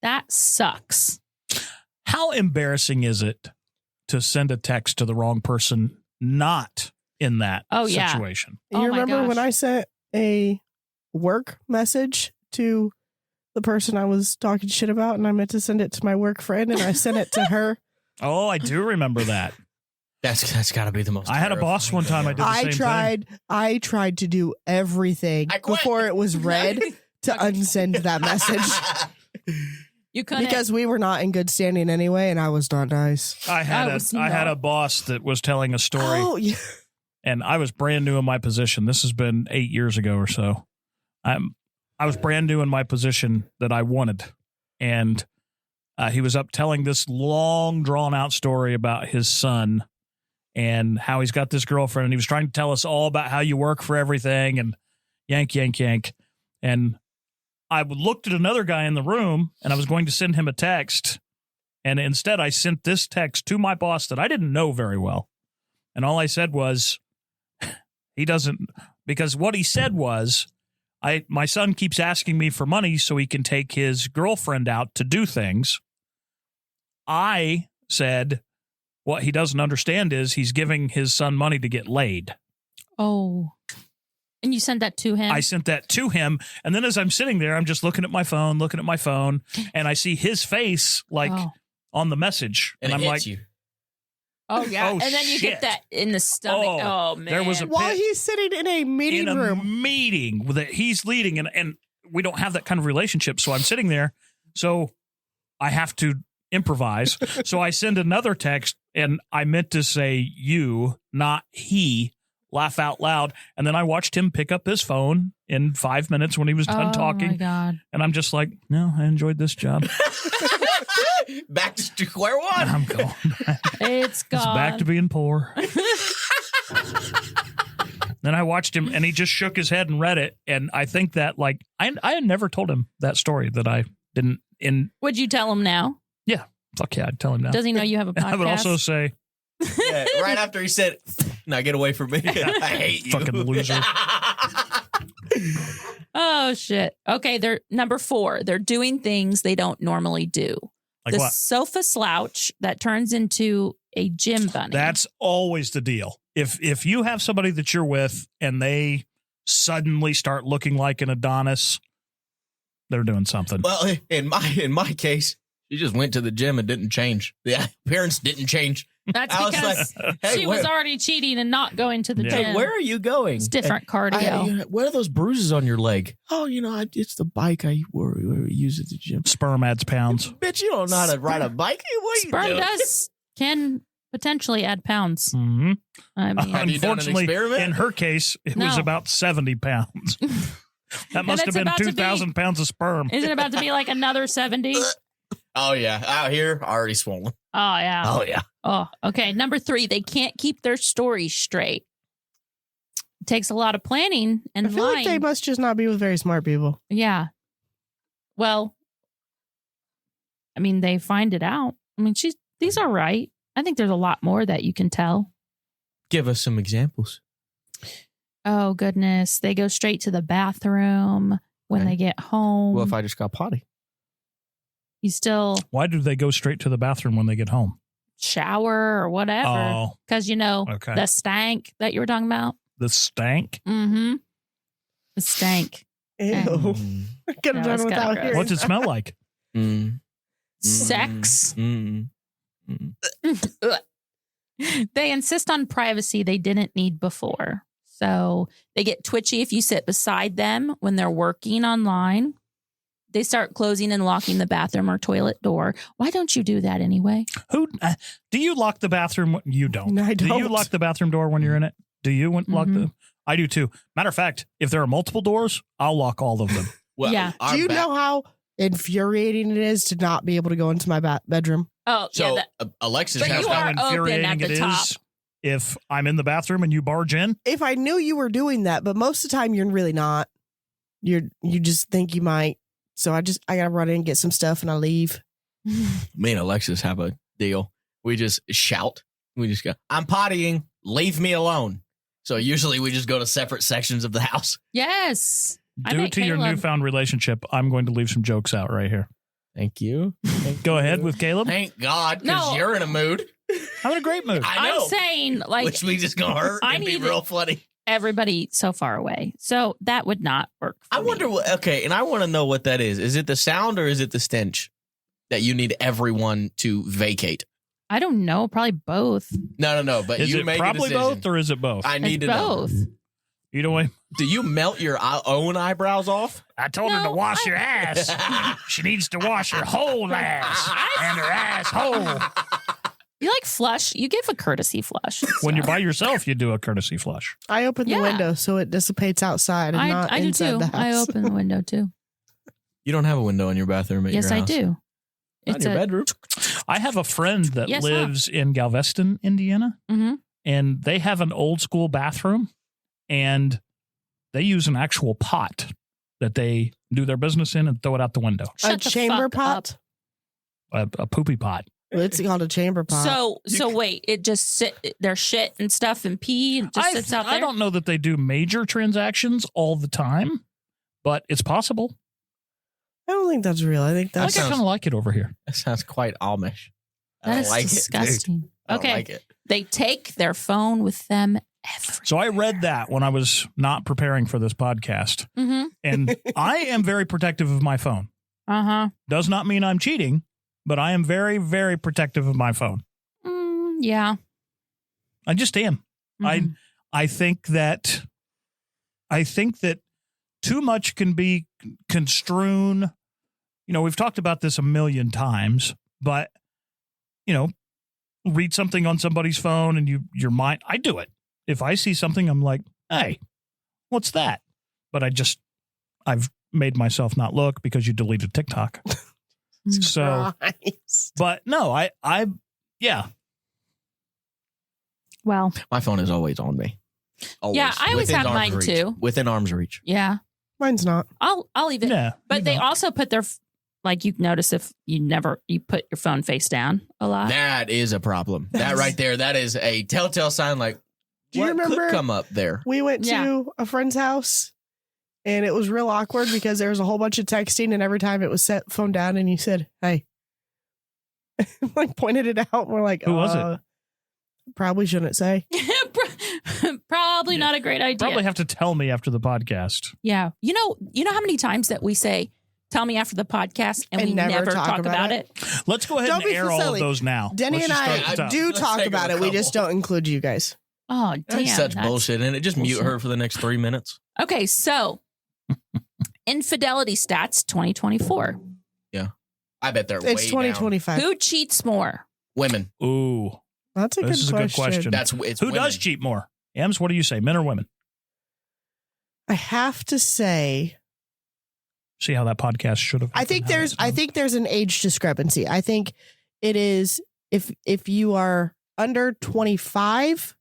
That sucks. How embarrassing is it to send a text to the wrong person not in that Oh, yeah. situation? Oh, You my remember when gosh. I sent a work message to the person I was talking shit about, and I meant to send it to my work friend, and I sent it to her? Oh, I do remember that. That's got to be the most. I had a boss one time, I did the same I tried to do everything I quit. before it was read to unsend that message You couldn't. because we were not in good standing anyway, and I was not nice. I had I a boss that was telling a story, Oh, yeah. and I was brand new in my position. This has been 8 years ago or so. I was brand new in my position that I wanted, and he was up telling this long, drawn-out story about his son and how he's got this girlfriend, and he was trying to tell us all about how you work for everything, and yank, yank, yank. And I looked at another guy in the room, and I was going to send him a text, and instead I sent this text to my boss that I didn't know very well. And all I said was, he doesn't, because what he said was, my son keeps asking me for money so he can take his girlfriend out to do things. I said, what he doesn't understand is he's giving his son money to get laid. Oh. And you sent that to him? I sent that to him. And then as I'm sitting there, I'm just looking at my phone, and I see his face like on the message. and I'm it like, hits you. Oh, yeah. Oh, And then you shit. get that in the stomach. Oh, man. there was a While pit he's sitting in a meeting in a room. meeting that he's leading, and we don't have that kind of relationship. So I'm sitting there. So I have to improvise. So I send another text, and I meant to say you, not he. Laugh out loud. And then I watched him pick up his phone in 5 minutes when he was done Oh, talking. my God. And I'm just like, no, I enjoyed this job. Back to square one. I'm going back. It's gone. It's back to being poor. Then I watched him, and he just shook his head and read it. And I think that, like, I had never told him that story that I didn't. Would you tell him now? Yeah, fuck yeah, I'd tell him now. Does he know you have a podcast? I would also say, Yeah, right after he said, "Now get away from me." I hate you, fucking loser. Oh, shit. Okay, they're number 4. They're doing things they don't normally do. Like the what? sofa slouch that turns into a gym bunny. That's always the deal. If you have somebody that you're with and they suddenly start looking like an Adonis, they're doing something. Well, in my case, she just went to the gym and didn't change. The appearance didn't change. That's I was because like, hey, she was already cheating and not going to the Yeah. gym. Hey, where are you going? It's different cardio. What are those bruises on your leg? Oh, it's the bike I use at the gym. Sperm adds pounds. Bitch, you don't know how to ride a bike. What are you Sperm doing? can potentially add pounds. Mm-hmm. I mean, Have you done an Unfortunately, experiment? in her case, it was No. about 70 pounds. That must have it's been about to be- 2,000 pounds of sperm. is it about to be like another 70? Oh yeah, out here already swollen. Oh, yeah. Oh yeah. Oh, okay. Number 3, they can't keep their stories straight. It takes a lot of planning and I feel lying. like they must just not be with very smart people. Yeah. Well, I mean, they find it out. I mean, these are right. I think there's a lot more that you can tell. Give us some examples. Oh, goodness. They go straight to the bathroom when Okay. they get home. Well, if I just got potty, You still Why do they go straight to the bathroom when they get home? shower or whatever. Oh, Because, okay. the stank that you were talking about. The stank? Mm-hmm. The stank. Ew. Mm. I could have No, done it's without kinda hearing. What's it smell like? Mm. Sex. Mm. They insist on privacy they didn't need before. So they get twitchy if you sit beside them when they're working online. They start closing and locking the bathroom or toilet door. Why don't you do that anyway? Who do you lock the bathroom? You don't. No, I Do you don't. lock the bathroom door when you're in it? Do you lock the? I do too. Matter of fact, if there are multiple doors, I'll lock all of them. Well, Yeah. our Do you back- know how infuriating it is to not be able to go into my bedroom? Oh, So yeah. Alexis But has you How are open infuriating at the it top. is if I'm in the bathroom and you barge in. If I knew you were doing that, but most of the time you're really not. You just think you might. So I gotta run in and get some stuff and I leave. me and Alexis have a deal. We just shout. We just go, I'm pottying. Leave me alone. So usually we just go to separate sections of the house. Yes. I Due met to your Caleb. newfound relationship, I'm going to leave some jokes out right here. Thank you. Go ahead with Caleb. Thank God, because No. you're in a mood. I'm in a great mood. I know. I'm saying, like, which we just gonna hurt I and be need real funny. everybody so far away. So that would not work for I wonder me. what, okay, and I want to know what that is. Is it the sound or is it the stench that you need everyone to vacate? I don't know. Probably both. No, but Is you it make probably a decision. both or is it both? I need It's to know. both. Either way. Do you melt your own eyebrows off? I told her to wash your ass. She needs to wash her whole ass and her asshole. You like flush? You give a courtesy flush. and When you're stuff. by yourself, you do a courtesy flush. I open Yeah. the window so it dissipates outside and not I do inside too. the house. I open the window too. You don't have a window in your bathroom at Yes, your I house? do. Not in your bedroom. I have a friend that Yes, lives in Galveston, Indiana, Mhm. and they have an old school bathroom, and they use an actual pot that they do their business in and throw it out the window. Shut A the chamber fuck pot? A poopy pot. It's called a chamber pot. So wait, it just sit their shit and stuff and pee and just sits out there. I don't know that they do major transactions all the time, but it's possible. I don't think that's real. I think I that's kind of like it over here. That sounds quite Amish. I That don't is like disgusting. it, dude. I don't Okay. like it. They take their phone with them everywhere. So I read that when I was not preparing for this podcast, Mm-hmm. and I am very protective of my phone. Uh-huh. Does not mean I'm cheating, but I am very, very protective of my phone. Yeah. I just am. Mhm. I think that too much can be construed. You know, we've talked about this a million times, but read something on somebody's phone and your mind. I do it. If I see something, I'm like, hey, what's that? But I've made myself not look because you deleted TikTok. So, Christ. but no, yeah. Well, My phone is always on me. Always. Yeah, I always Within have arm's mine reach. too. Within arm's reach. yeah. Mine's not. I'll leave it. Yeah. But they also put their, like, you notice if you put your phone face down a lot. That is a problem. That right there, that is a telltale sign. Like, Do you what remember could come up there? We went Yeah. to a friend's house and it was real awkward because there was a whole bunch of texting and every time it was set phone down and you said, hey, like pointed it out. And we're like, Who was it? Probably shouldn't say. Probably not a great idea. Probably have to tell me after the podcast. Yeah. You know how many times that we say, tell me after the podcast and we And never never talk talk about about it? it? Let's go ahead Don't and be air all silly. of those now. Denny Let's and just start at I the top. do Let's talk take about a it. We just couple. don't include you guys. Oh, damn. That's such that's bullshit. And it just mute bullshit. her for the next 3 minutes. Okay, so infidelity stats 2024. I bet they're It's way 2025. Who cheats more? down. Women. Ooh, That's a This is a good good question. question. It's who women. does cheat more? Ems, what do you say, men or women? I have to say, See how that podcast should have. I think there's an age discrepancy. I think it is if you are under 25.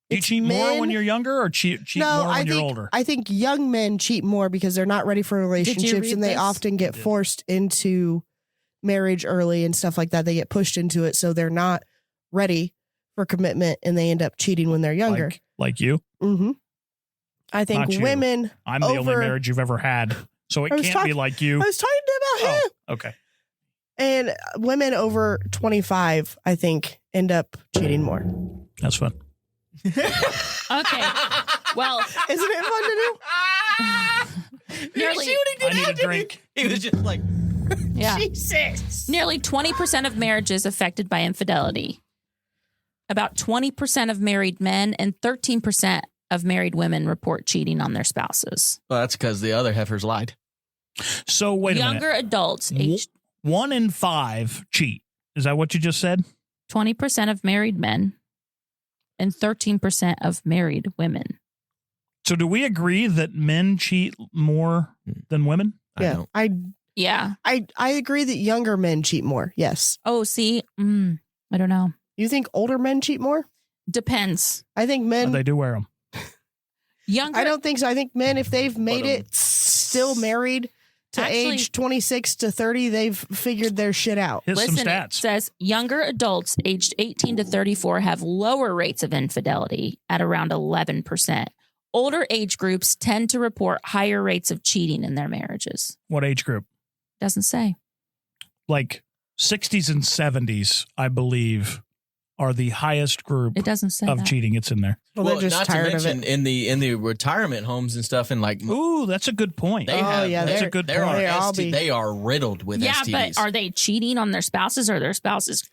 Do you it's cheat more men- when you're younger or cheat No, more when I you're think older? I think young men cheat more because they're not ready for relationships read and they this? often get did. forced into marriage early and stuff like that. They get pushed into it, so they're not ready for commitment and they end up cheating when they're younger. Like you? Mm-hmm. I think Not you. women. I'm the only Over- marriage you've ever had, so it I was can't be like you. I was talking about him. Oh, okay. And women over 25, I think, end up cheating more. That's fun. Okay. Well, Isn't it fun to do? nearly, I need a drink. He was just like, yeah. Jesus. Nearly 20% of marriages affected by infidelity. About 20% of married men and 13% of married women report cheating on their spouses. well, that's because the other heifers lied. So wait a Younger minute. adults, aged 1 in 5 cheat. Is that what you just said? 20% of married men and 13% of married women. So do we agree that men cheat more than women? Yeah, Yeah. I agree that younger men cheat more. Yes. Oh, see, I don't know. You think older men cheat more? Depends. I think men. They do wear them. Younger. I don't think so. I think men, if they've made it still married to Actually- age 26 to 30, they've figured their shit out. Here's Listen, some it stats. says younger adults aged 18 to 34 have lower rates of infidelity at around 11%. Older age groups tend to report higher rates of cheating in their marriages. What age group? Doesn't say. Like 60s and 70s, I believe, are the highest group It doesn't say of that. cheating. It's in there. Well, they're just not tired to of mention it. in the retirement homes and stuff, and like Ooh, that's a good point. they Oh, have, yeah, that's they're- a good there point. are They all ST be- they are riddled with Yeah, STDs. but are they cheating on their spouses or their spouses?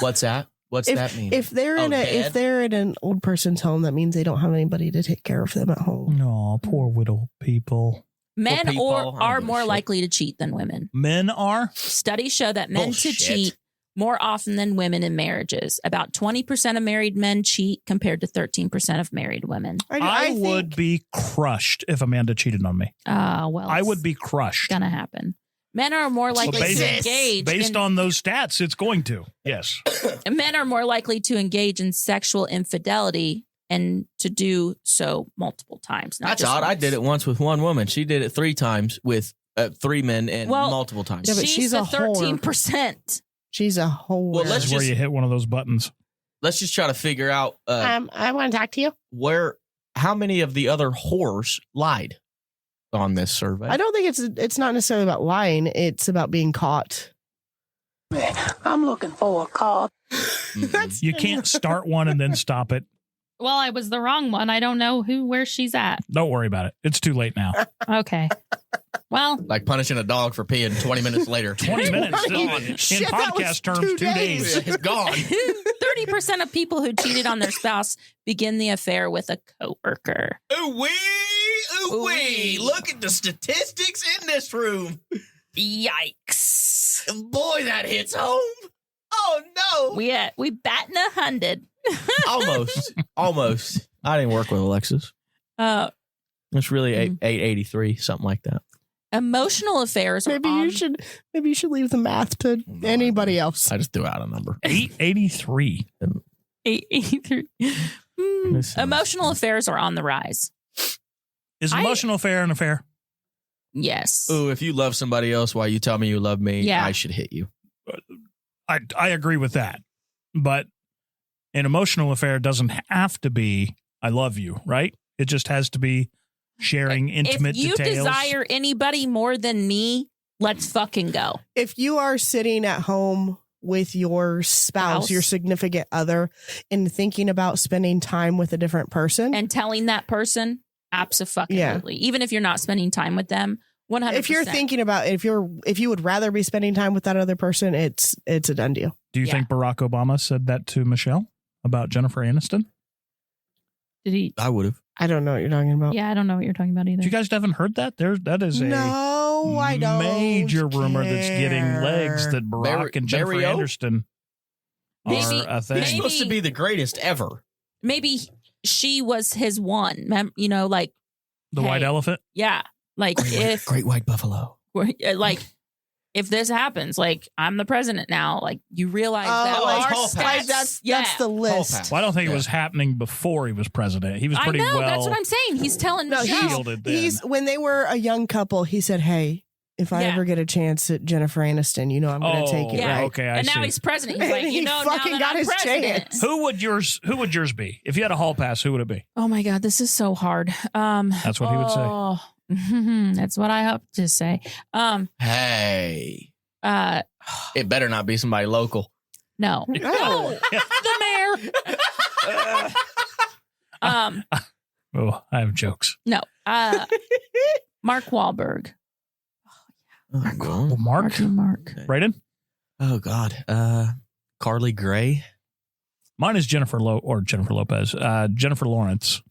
What's that? What's that mean? If they're in dead? if they're in an old person's home, that means they don't have anybody to take care of them at home. No, poor widow people. Men people, I don't are give a more shit. likely to cheat than women. Men are? Studies show that men to Bullshit. cheat more often than women in marriages. About 20% of married men cheat compared to 13% of married women. I think- would be crushed if Amanda cheated on me. Well, I would it's be crushed. gonna happen. Men are more likely Well, to engage. based on those stats, it's going to. Yes. Men are more likely to engage in sexual infidelity and to do so multiple times. Not That's just odd. I once. did it once with one woman. She did it 3 times with 3 men and Well, multiple times. Yeah, but she's the a whore. 13%. She's a whore. Well, This let's is where just- you hit one of those buttons. Let's just try to figure out I want to talk to you. how many of the other whores lied on this survey. I don't think it's not necessarily about lying. It's about being caught. I'm looking for a call. Mm-mm. You can't start one and then stop it. Well, I was the wrong one. I don't know where she's at. Don't worry about it. It's too late now. Okay. Well, Like punishing a dog for peeing 20 minutes later. 20 minutes. In Shit, that was podcast terms, 2 2 days. It's gone. 30% of people who cheated on their spouse begin the affair with a coworker. Ooh wee, ooh Ooh-wee. wee. Look at the statistics in this room. Yikes. Boy, that hits home. Oh no. We batting 100. Almost. I didn't work with Alexis. It's really 883, something like that. Emotional affairs. Maybe you should leave the math to anybody else. I just threw out a number. 883. 883. Emotional affairs are on the rise. Is emotional affair an affair? Yes. Ooh, if you love somebody else while you tell me you love me, Yeah. I should hit you. I agree with that. But an emotional affair doesn't have to be I love you, right? It just has to be sharing intimate if you details. desire anybody more than me, let's fucking go. If you are sitting at home with your spouse, your significant other, and thinking about spending time with a different person, And telling that person, abso-fucking-lutely. Even if you're not spending time with them, 100%. if you're thinking about if you would rather be spending time with that other person, it's a done deal. Do you think Barack Obama said that to Michelle about Jennifer Aniston? Did he? I would have. I don't know what you're talking about. Yeah, I don't know what you're talking about either. You guys haven't heard that? That is a No, I don't. major rumor that's getting legs that Barack and Jennifer Barry O? Aniston are Maybe- a thing. He's supposed to be the greatest ever. Maybe she was his one. You know, like The hey, white elephant? Yeah, like if Great white buffalo. like if this happens, like I'm the president now. Like you realize that like our Hall stats, pass. that's yeah. the list. pass. Well, I don't think it Yeah. was happening before he was president. He was pretty I know. well That's what I'm saying. He's telling No, Michelle. shielded then. He's when they were a young couple, he said, "Hey, if I Yeah. ever get a chance at Jennifer Aniston, you know I'm going to take it, Yeah. right?" Okay, I and see. now he's president. He's like, And you he know, fucking now that got I'm his president. chance. Who would yours be? If you had a hall pass, who would it be? Oh my God, this is so hard. That's what he would say. That's what I hope to say. Hey. Uh, It better not be somebody local. no, Oh. the mayor. Oh, I have jokes. No. Mark Wahlberg. Oh, Mark. Mark. Brayden? Oh God. Carly Gray. Mine is Jennifer Lopez. Jennifer Lawrence.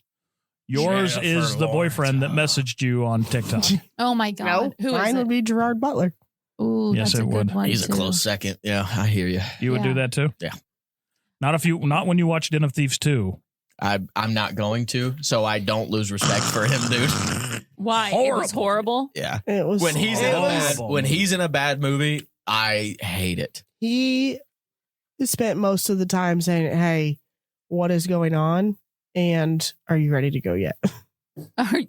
Yours Jennifer is the boyfriend that Lawrence. messaged you on TikTok. Oh my God. No, Who is mine it? would be Gerard Butler. Ooh, Yes, that's a it good would. one. He's a too. close second. Yeah, I hear you. You would do Yeah. that too? Yeah. Not when you watch Den of Thieves 2. I'm not going to, so I don't lose respect for him, dude. Why? It was horrible. Yeah. It was When he's in a bad movie, I hate it. He spent most of the time saying, "Hey, what is going on? And are you ready to go yet?"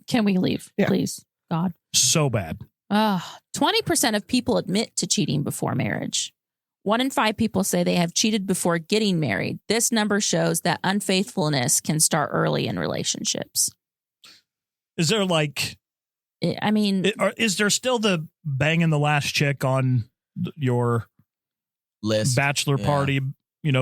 Can we leave, Yeah. please? God. So bad. 20% of people admit to cheating before marriage. 1 in 5 people say they have cheated before getting married. This number shows that unfaithfulness can start early in relationships. Is there like, I mean, is there still the banging the last chick on your List. bachelor Yeah. party,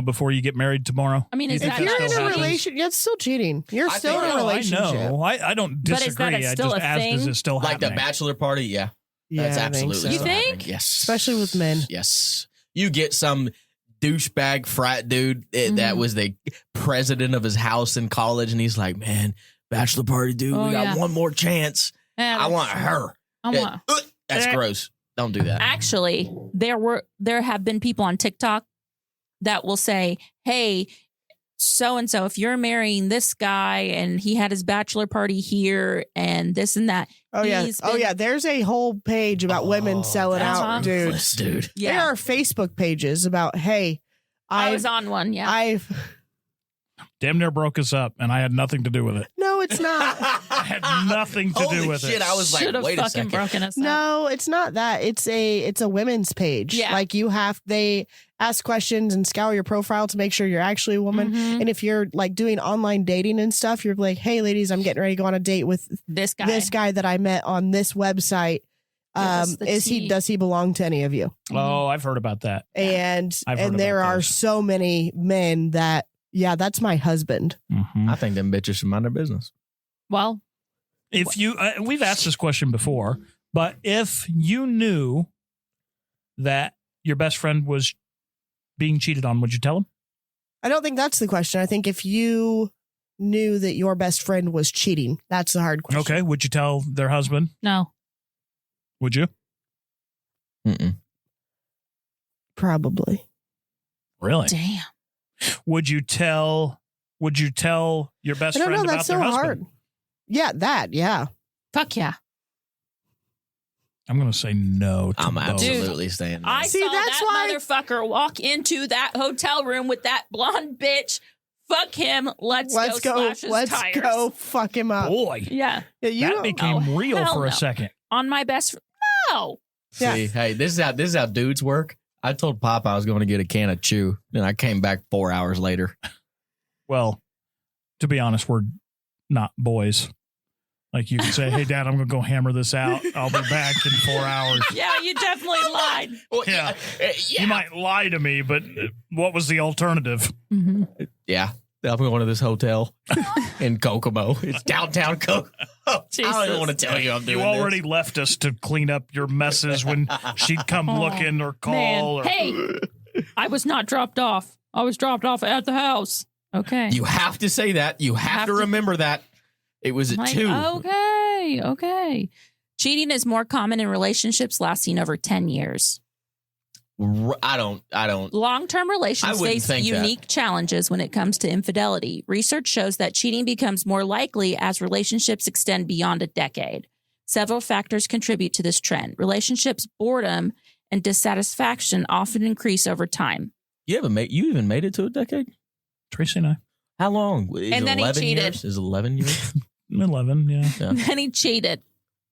before you get married tomorrow? I mean, is You that think If that you're still in a happens? relationship, that's still cheating. You're I still think- in a No, relationship. I know. I don't But is that disagree. I still just a asked, is thing? it still Like the happening? bachelor party, yeah. Yeah, That's I think absolutely so. You still think? happening. Yes. Especially with men. Yes. You get some douchebag frat dude that was the president of his house in college, and he's like, "Man, bachelor party, dude, Oh, we got yeah. one more chance. Yeah, I want that's- her." That's gross. Don't do that. Actually, there have been people on TikTok that will say, "Hey, so and so, if you're marrying this guy and he had his bachelor party here and this and that." Oh yeah. he's Oh been- yeah. There's a whole page about women selling that's out ruthless, dudes. dude. Yeah. There are Facebook pages about, hey, I was on one. Yeah. I've Damn near broke us up, and I had nothing to do with it. no, it's not. I had nothing to do Holy with shit, it. I was like, Should have wait a fucking second. broken us up. No, it's not that. It's a women's page. Yeah. Like they ask questions and scour your profile to make sure you're actually a woman. Mhm. And if you're like doing online dating and stuff, you're like, "Hey ladies, I'm getting ready to go on a date with This guy. this guy that I met on this website. Give us the tea." Does he belong to any of you?" Oh, I've heard about that. And I've heard there about are those. so many men that, yeah, that's my husband. Mhm. I think them bitches should mind their business. Well, If you, we've asked this question before, but if you knew that your best friend was being cheated on, would you tell him? I don't think that's the question. I think if you knew that your best friend was cheating, that's the hard question. Okay. Would you tell their husband? no. Would you? Mm-mm. Probably. Really? Damn. Would you tell your best I don't friend know. about That's their so husband? hard. Yeah, that. Yeah. Fuck yeah. I'm going to say no to I'm both. absolutely staying there. I See, saw that's that why- motherfucker walk into that hotel room with that blonde bitch. Fuck him. Let's go slash his Let's tires. go fuck him up. Boy, Yeah. Yeah, you that don't- became real hell for a no. second. On my best No. Yeah. See, hey, this is how dudes work. I told Pop I was going to get a can of chew, and I came back 4 hours later. Well, to be honest, we're not boys. Like you can say, "Hey, Dad, I'm going to go hammer this out. I'll be back in 4 hours." Yeah, you definitely lied. Well, Yeah. yeah. You might lie to me, but what was the alternative? Mm-hmm. Yeah. I'm going to this hotel in Kokomo. It's downtown Kokomo. I don't even want to tell you I'm doing You this. already left us to clean up your messes when she'd come looking or call. Man. Or, Hey, I was not dropped off. I was dropped off at the house. Okay. You have to say that. You have to remember that. It was at Like, 2. Okay. Cheating is more common in relationships lasting over 10 years. I don't. Long-term I relations wouldn't face think that. unique challenges when it comes to infidelity. Research shows that cheating becomes more likely as relationships extend beyond a decade. Several factors contribute to this trend. Relationships' boredom and dissatisfaction often increase over time. You even made it to a decade? Tracy and I. How long? Is And it then he 11 cheated. years? Is it 11 years? 11, yeah. Yeah. Then he cheated.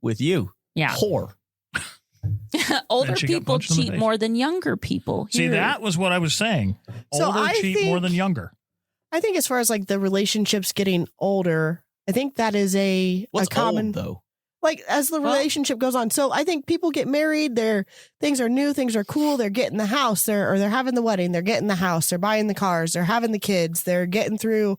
With you. Yeah. Whore. Older And she got people punched in the cheat face. more than younger people. See, Here- that was what I was saying. So Older I cheat more think- than younger. I think as far as like the relationships getting older, I think that is a What's common old, though? Like as the relationship goes on. So I think people get married, things are new, things are cool, they're getting the house, they're having the wedding, they're getting the house, they're buying the cars, they're having the kids, they're getting through,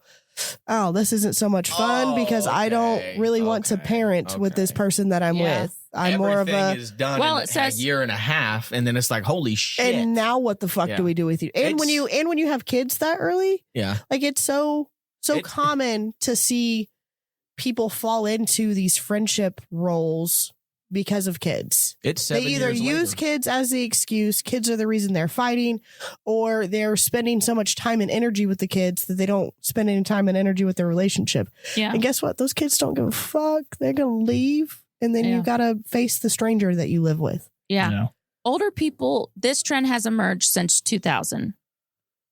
oh, this isn't so much fun because I don't really want to parent with this person that I'm with. I'm more of Everything is done in it says a year and a half, and then it's like, holy shit. And now what the fuck do we do with you? And when you have kids that early, like it's so common to see people fall into these friendship roles because of kids. It's they 7 either years use later. kids as the excuse, kids are the reason they're fighting, or they're spending so much time and energy with the kids that they don't spend any time and energy with their relationship. Yeah. And guess what? Those kids don't give a fuck. They're going to leave. And then you got to face the stranger that you live with. Yeah. Older people, this trend has emerged since 2000.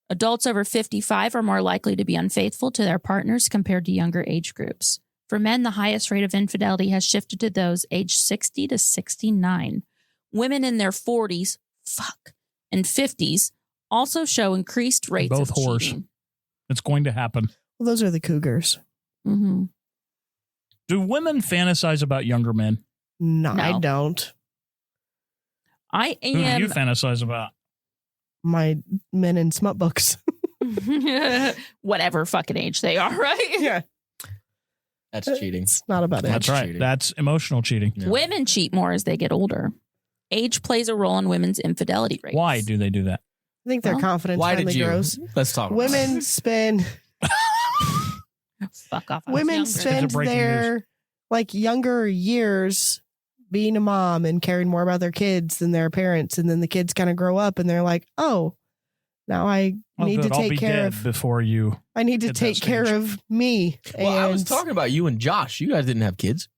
Adults over 55 are more likely to be unfaithful to their partners compared to younger age groups. For men, the highest rate of infidelity has shifted to those aged 60 to 69. Women in their 40s, and 50s also show increased rates Both of whores. cheating. It's going to happen. Well, those are the cougars. Mm-hmm. Do women fantasize about younger men? No, I don't. I Who do am. you fantasize about? My men in smut books. Whatever fucking age they are, right? Yeah. That's cheating. It's not about it. That's right. cheating. That's emotional cheating. Yeah. Women cheat more as they get older. Age plays a role in women's infidelity rates. Why do they do that? I think their confidence Why finally did you? grows. Let's talk about Women spend Fuck off. I was women younger. spend breaking their like younger years being a mom and caring more about their kids than their parents, and then the kids kind of grow up and they're like, oh, now I need to I'll be take care dead of. before you. I need to hit that take care stage. of me. Well, I was And- talking about you and Josh. You guys didn't have kids.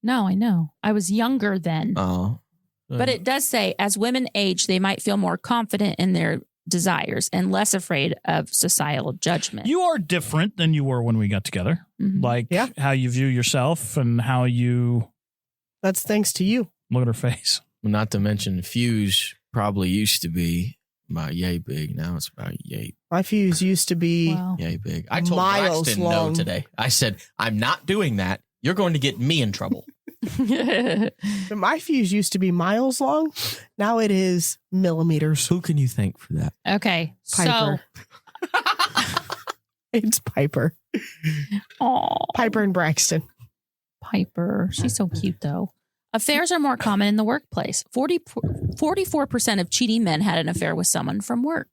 No, I know. I was younger then. Oh. But it does say as women age, they might feel more confident in their desires and less afraid of societal judgment. You are different than you were when we got together. Mhm. Like how you view yourself and how you That's thanks to you. look at her face. Not to mention, Fuse probably used to be about yay big. Now it's about yay My fuse used to be Wow. yay big. I told Miles Braxton long. no today. I said, I'm not doing that. You're going to get me in trouble. my fuse used to be miles long. Now it is millimeters. Who can you thank for that? Okay. Piper. It's Piper. So, Piper and Braxton. Piper. She's so cute, though. Affairs are more common in the workplace. 44% of cheating men had an affair with someone from work.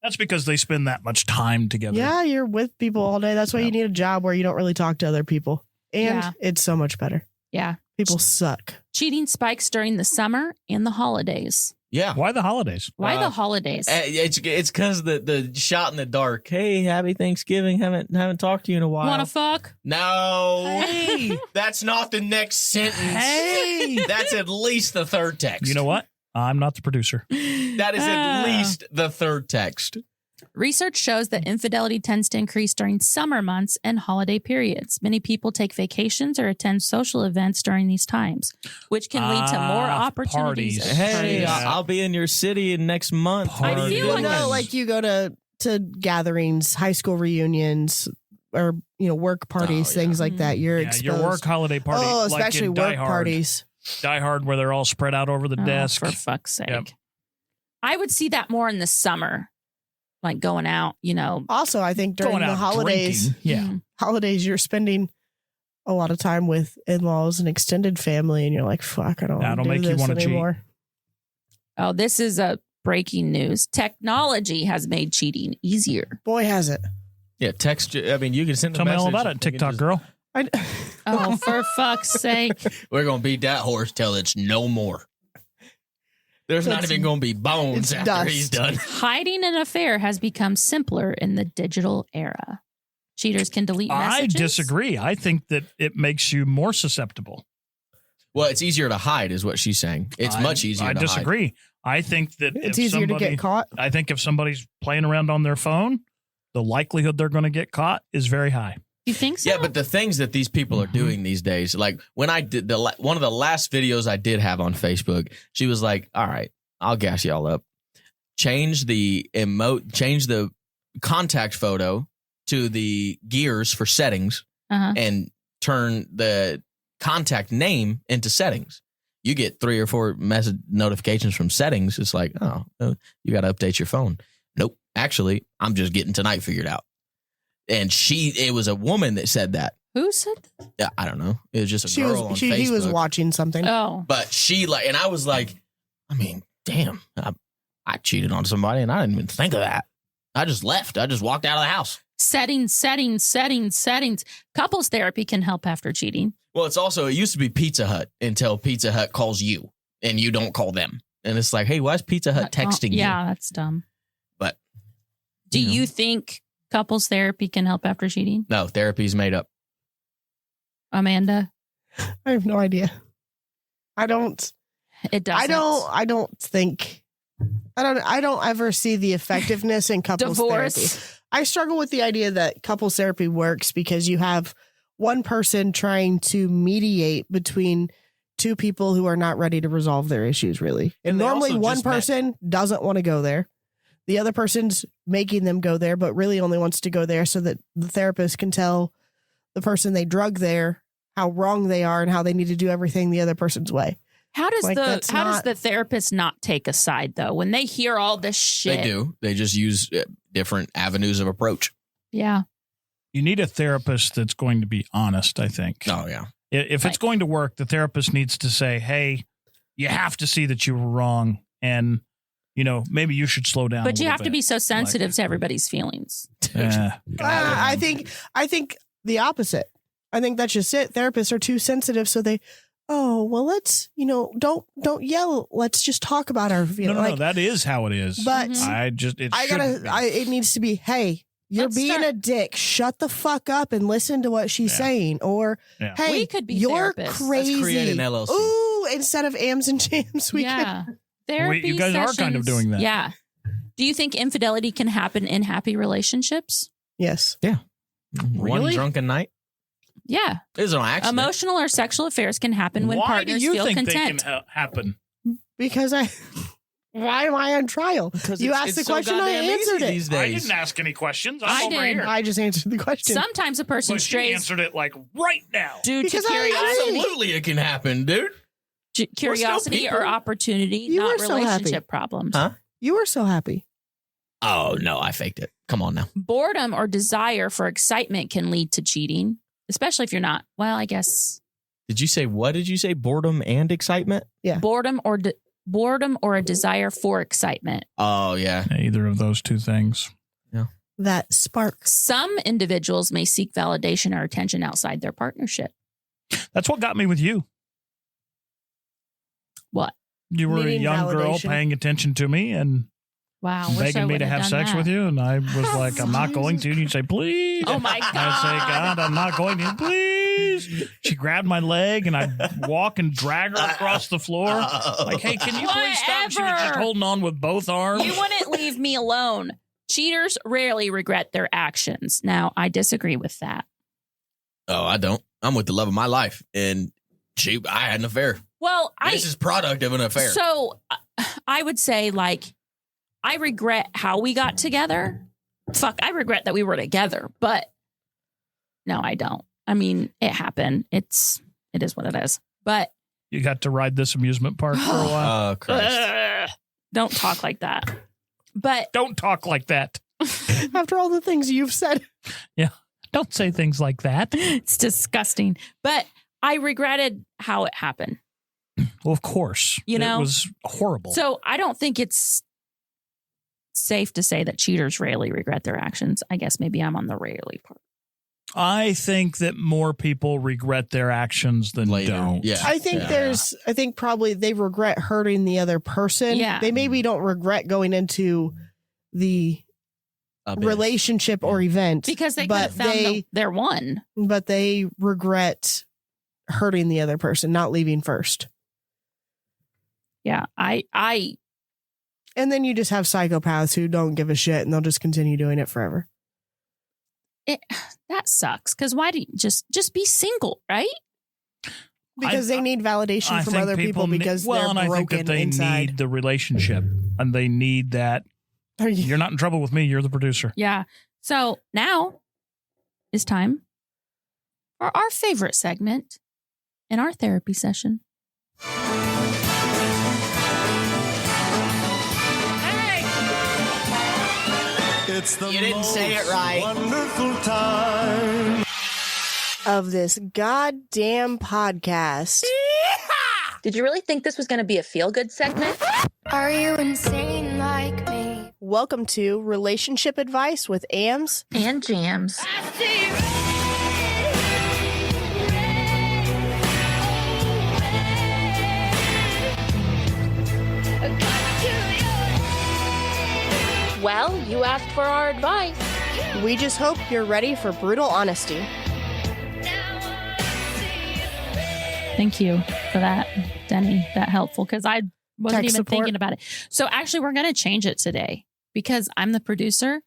That's because they spend that much time together. Yeah, you're with people all day. That's why you need a job where you don't really talk to other people. And Yeah. it's so much better. Yeah. People suck. Cheating spikes during the summer and the holidays. Yeah. Why the holidays? Why the holidays? It's because the shot in the dark. Hey, happy Thanksgiving. Haven't talked to you in a while. Want to fuck? No. Hey. That's not the next sentence. Hey. That's at least the third text. You know what? I'm not the producer. That is at least the third text. Research shows that infidelity tends to increase during summer months and holiday periods. Many people take vacations or attend social events during these times, which can lead to more opportunities. parties. at Hey, parties. I'll be in your city in next month. I What are you feel like- doing? No, like you go to gatherings, high school reunions, or work parties, Oh, yeah. things like that. You're Yeah, exposed. your work holiday party. Oh, like especially in work Die Hard. parties. Die Hard, where they're all spread out over the Oh, desk. for fuck's sake. Yep. I would see that more in the summer, like going out, Also, I think during Going the out holidays, drinking. Yeah. Mhm. holidays, you're spending a lot of time with in-laws and extended family, and you're like, "Fuck, I don't want That'll to do make you this wanna cheat. anymore." Oh, this is a breaking news. Technology has made cheating easier. Boy, has it! Yeah, text. I mean, you can send a Tell me message. all about it, and we can TikTok just- girl. I, Oh, for fuck's sake. We're going to beat that horse till it's no more. There's not It's- even going to be bones it's after dust. he's done. Hiding an affair has become simpler in the digital era. Cheaters can delete I messages. disagree. I think that it makes you more susceptible. Well, it's easier to hide, is what she's saying. It's much easier I to disagree. I think that it's if easier to somebody, get caught. I think if somebody's playing around on their phone, the likelihood they're going to get caught is very high. You think so? hide. Yeah, but the things that these people are doing these days, like when I did one of the last videos I did have on Facebook, she was like, all right, I'll gas y'all up. Change the contact photo to the gears for settings Uh-huh. and turn the contact name into settings. You get 3 or 4 message notifications from settings. It's like, you got to update your phone. Nope. Actually, I'm just getting tonight figured out. And it was a woman that said that. Who said that? Yeah, I don't know. It was just a girl on Facebook. He was watching something. Oh. But and I was like, I mean, damn, I cheated on somebody and I didn't even think of that. I just left. I just walked out of the house. Settings. Couples therapy can help after cheating. Well, it used to be Pizza Hut until Pizza Hut calls you and you don't call them. And it's like, hey, why is Pizza Hut texting you? Yeah, that's dumb. But do you think couples therapy can help after cheating? No, therapy's made up. Amanda? I have no idea. I don't. It doesn't. I don't ever see the effectiveness in couples therapy. I struggle with the idea that couples therapy works because you have one person trying to mediate between two people who are not ready to resolve their issues, really. And normally one person doesn't want to go there. The other person's making them go there, but really only wants to go there so that the therapist can tell the person they drug there how wrong they are and how they need to do everything the other person's way. How does the therapist not take a side, though, when they hear all this shit? They do. They just use different avenues of approach. Yeah. You need a therapist that's going to be honest, I think. Oh, yeah. If it's going to work, the therapist needs to say, hey, you have to see that you were wrong. And, maybe you should slow down. But you have to be so sensitive to everybody's feelings. I think the opposite. I think that's just it. Therapists are too sensitive. So let's, don't yell. Let's just talk about our feelings. No, that is how it is. But it needs to be, hey, you're being a dick. Shut the fuck up and listen to what she's saying. Or, hey, we could be you're therapists. crazy. Let's create an LLC. Ooh, instead of Ams and Jams, we could. Therapy you guys sessions, are kind of doing that. Yeah. Do you think infidelity can happen in happy relationships? Yes. Yeah. Really? One drunken night? Yeah. It was an accident. Emotional or sexual affairs can happen when partners feel content. Why do you think they can happen? Because why am I on trial? You asked the question, I answered it. These days. I didn't ask any questions. I did. Here. I just answered the question. Sometimes a person She strays answered it like right now. due to Because curiosity. Absolutely, it can happen, dude. Curiosity people. or opportunity, You not were so relationship happy. problems. Huh? You were so happy. Oh, no, I faked it. Come on now. Boredom or desire for excitement can lead to cheating, especially if you're not. Well, I guess. What did you say? Boredom and excitement? Yeah. Boredom or a desire for excitement. Oh, yeah. Either of those two things. That sparks. Some individuals may seek validation or attention outside their partnership. That's what got me with you. What? You were Needing a young girl validation. paying attention to me and Wow. wish I begging me to would've have done sex that. with you. And I was like, I'm not going to. And you'd say, please. Oh, my God. I'd say, God, I'm not going to. Please. She grabbed my leg and I'd walk and drag her across the floor. Like, hey, can you please stop? She was just Whatever. holding on with both arms. You wouldn't leave me alone. Cheaters rarely regret their actions. Now, I disagree with that. Oh, I don't. I'm with the love of my life. And I had an affair. Well, This is product of an affair. So I would say, I regret how we got together. Fuck, I regret that we were together, but no, I don't. I mean, it happened. It is what it is. But You got to ride this amusement park for a while. Oh, Christ. don't talk like that. But Don't talk like that. After all the things you've said. Yeah. Don't say things like that. it's disgusting. But I regretted how it happened. Well, of course. You know? It was horrible. So I don't think it's safe to say that cheaters rarely regret their actions. I guess maybe I'm on the rarely part. I think that more people regret their actions than Later. don't. Yeah. I think probably they regret hurting the other person. Yeah. They maybe don't regret going into the relationship or event. Because they could have found their one. But they regret hurting the other person, not leaving first. Yeah, I And then you just have psychopaths who don't give a shit and they'll just continue doing it forever. that sucks. Because why do you just be single, right? Because they need validation from think other people because they're and I think broken that they inside. need the relationship and they need that. You're not in trouble with me. You're the producer. Yeah. So now is time for our favorite segment, in our therapy session. It's the You didn't say it right. wonderful time. Of this goddamn podcast. Did you really think this was going to be a feel-good segment? Are you insane like me? Welcome to Relationship Advice with Ams And Jams. Well, you asked for our advice. We just hope you're ready for brutal honesty. Thank you for that, Denny. That helpful, because I wasn't Tech even support. thinking about it. So actually, we're going to change it today because I'm the producer,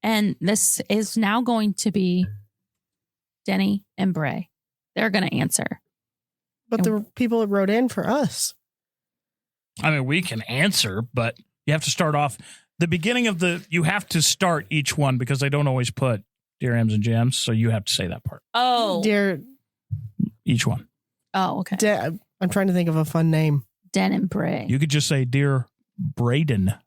and this is now going to be Denny and Bray. They're going to answer. But the people that wrote in for us. I mean, we can answer, but you have to start off the beginning of you have to start each one because they don't always put Dear Ams and Jams. So you have to say that part. Oh, Dear, Each one. oh, okay. I'm trying to think of a fun name. Den and Bray. You could just say Dear Brayden.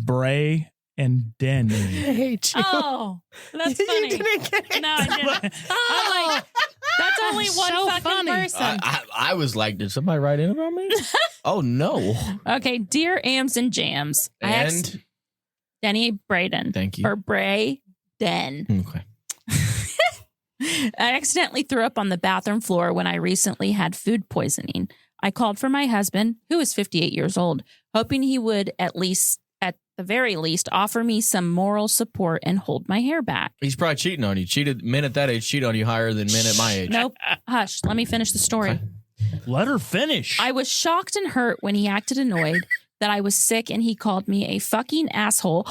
Bray and Denny. I hate you. Oh, that's You funny. didn't get it. No, I didn't. I'm like, that's only one So fucking funny. person. I was like, did somebody write in about me? Oh, no. Okay, Dear Ams and Jams. I asked And Denny Brayden. thank you. Or Bray Den. Okay. I accidentally threw up on the bathroom floor when I recently had food poisoning. I called for my husband, who is 58 years old, hoping he would at the very least, offer me some moral support and hold my hair back. He's probably cheating on you. Men at that age cheat on you higher than men at my age. Nope. Hush. Let me finish the story. Okay. Let her finish. I was shocked and hurt when he acted annoyed that I was sick and he called me a fucking asshole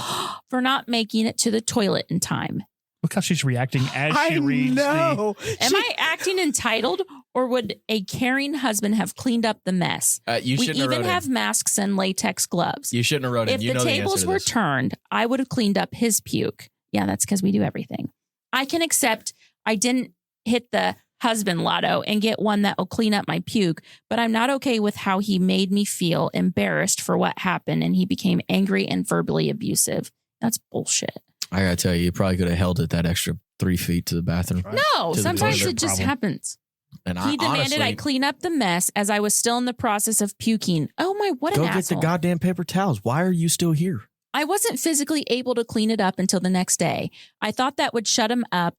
for not making it to the toilet in time. Look how she's reacting as she I reads know. Am I acting entitled, or would a caring husband have cleaned up the mess? You We shouldn't have even wrote have in. masks and latex gloves. You shouldn't have wrote in. If You know the the answer tables to were this. turned, I would have cleaned up his puke. Yeah, that's because we do everything. I can accept I didn't hit the husband lotto and get one that will clean up my puke, but I'm not okay with how he made me feel embarrassed for what happened, and he became angry and verbally abusive. That's bullshit. I gotta tell you probably could have held it that extra 3 feet to the bathroom. No, To the sometimes toilet it just problem. happens. And He demanded I clean up the mess as I was still in the process of puking. Oh my, what an go get asshole. the goddamn paper towels. Why are you still here? I wasn't physically able to clean it up until the next day. I thought that would shut him up,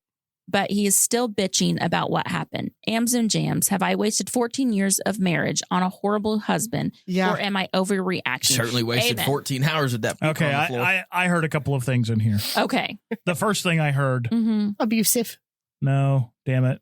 but he is still bitching about what happened. Ams and Jams, have I wasted 14 years of marriage on a horrible husband, Yeah. or am I overreacting? Certainly wasted Amen. 14 hours with that. puke Okay, on the floor. I heard a couple of things in here. Okay. The first thing I heard, Mm-hmm. Abusive. no, damn it.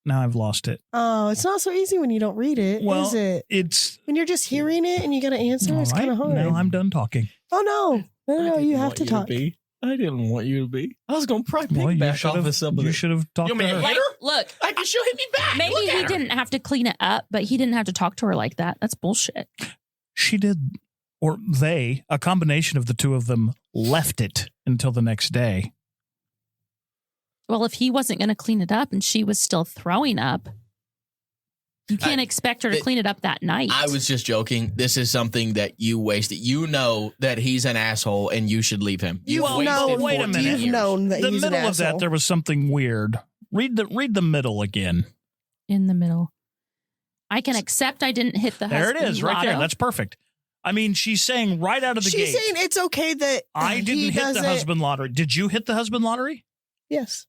Now I've lost it. Oh, it's not so easy when you don't read it, Well, is it? it's When you're just hearing it and you got to answer, all it's kind right. of hard. Now I'm done talking. Oh, no. No, you have to talk. I didn't want you to be. I was going to probably Well, you piggyback should off of some of you it. should have talked You to mean her. like- Like, look, I can show hit me back. maybe Look at he her. didn't have to clean it up, but he didn't have to talk to her like that. That's bullshit. She did, or they, a combination of the two of them, left it until the next day. Well, if he wasn't going to clean it up and she was still throwing up, you can't expect her to clean it up that night. I was just joking. This is something that you wasted. You know that he's an asshole and you should leave him. You've wasted known, wait a 14 minute. You've years. known that The he's an middle of that, asshole. there was something weird. Read the middle again. in the middle. I can accept I didn't hit the There it husband is, right there. lotto. That's perfect. I mean, she's saying right out of the She's gate, saying it's okay that I he didn't hit the doesn't- husband lottery. Did you hit the husband lottery? Yes.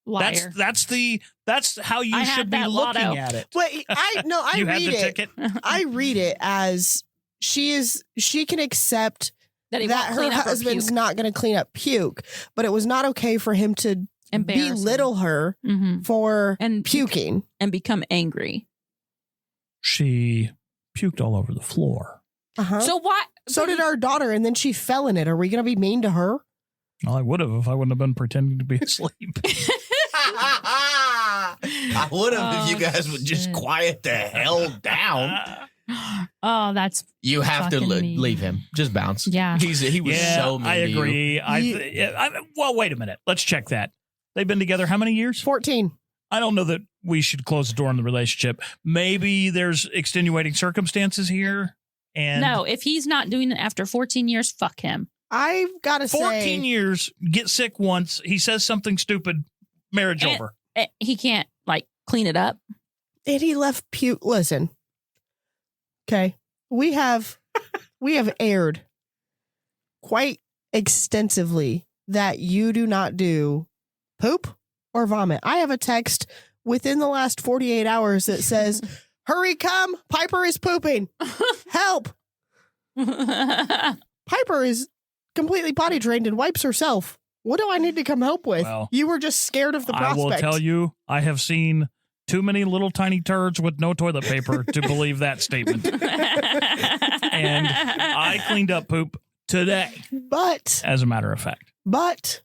Liar. That's how you I should had be that looking lotto. at it. But I You had read the it. ticket. I read it as she can accept that he that won't her clean up her husband's puke. not going to clean up puke, but it was not okay for him to Embarrass her. belittle her Mhm. for And puking. and become angry. She puked all over the floor. Uh-huh. So what? So did our daughter, and then she fell in it. Are we going to be mean to her? Well, I would have if I wouldn't have been pretending to be asleep. I would have if you Oh, guys would just shit. quiet the hell down. Oh, that's You have to Fucking mean. leave him. Just bounce. Yeah. He was Yeah, so mean I to you. agree. Well, wait a minute. Let's check that. They've been together how many years? 14. I don't know that we should close the door on the relationship. Maybe there's extenuating circumstances here. And No, if he's not doing it after 14 years, fuck him. I've got to say, 14 years, get sick once. He says something stupid, marriage over. He can't like clean it up. and he left puke. Listen, okay, we have aired quite extensively that you do not do poop or vomit. I have a text within the last 48 hours that says, "Hurry, come! Piper is pooping. Help!" Piper is completely potty trained and wipes herself. What do I need to come help with? Well, you were just scared of the prospect. I will tell you, I have seen too many little tiny turds with no toilet paper to believe that statement. And I cleaned up poop today. But, as a matter of fact. But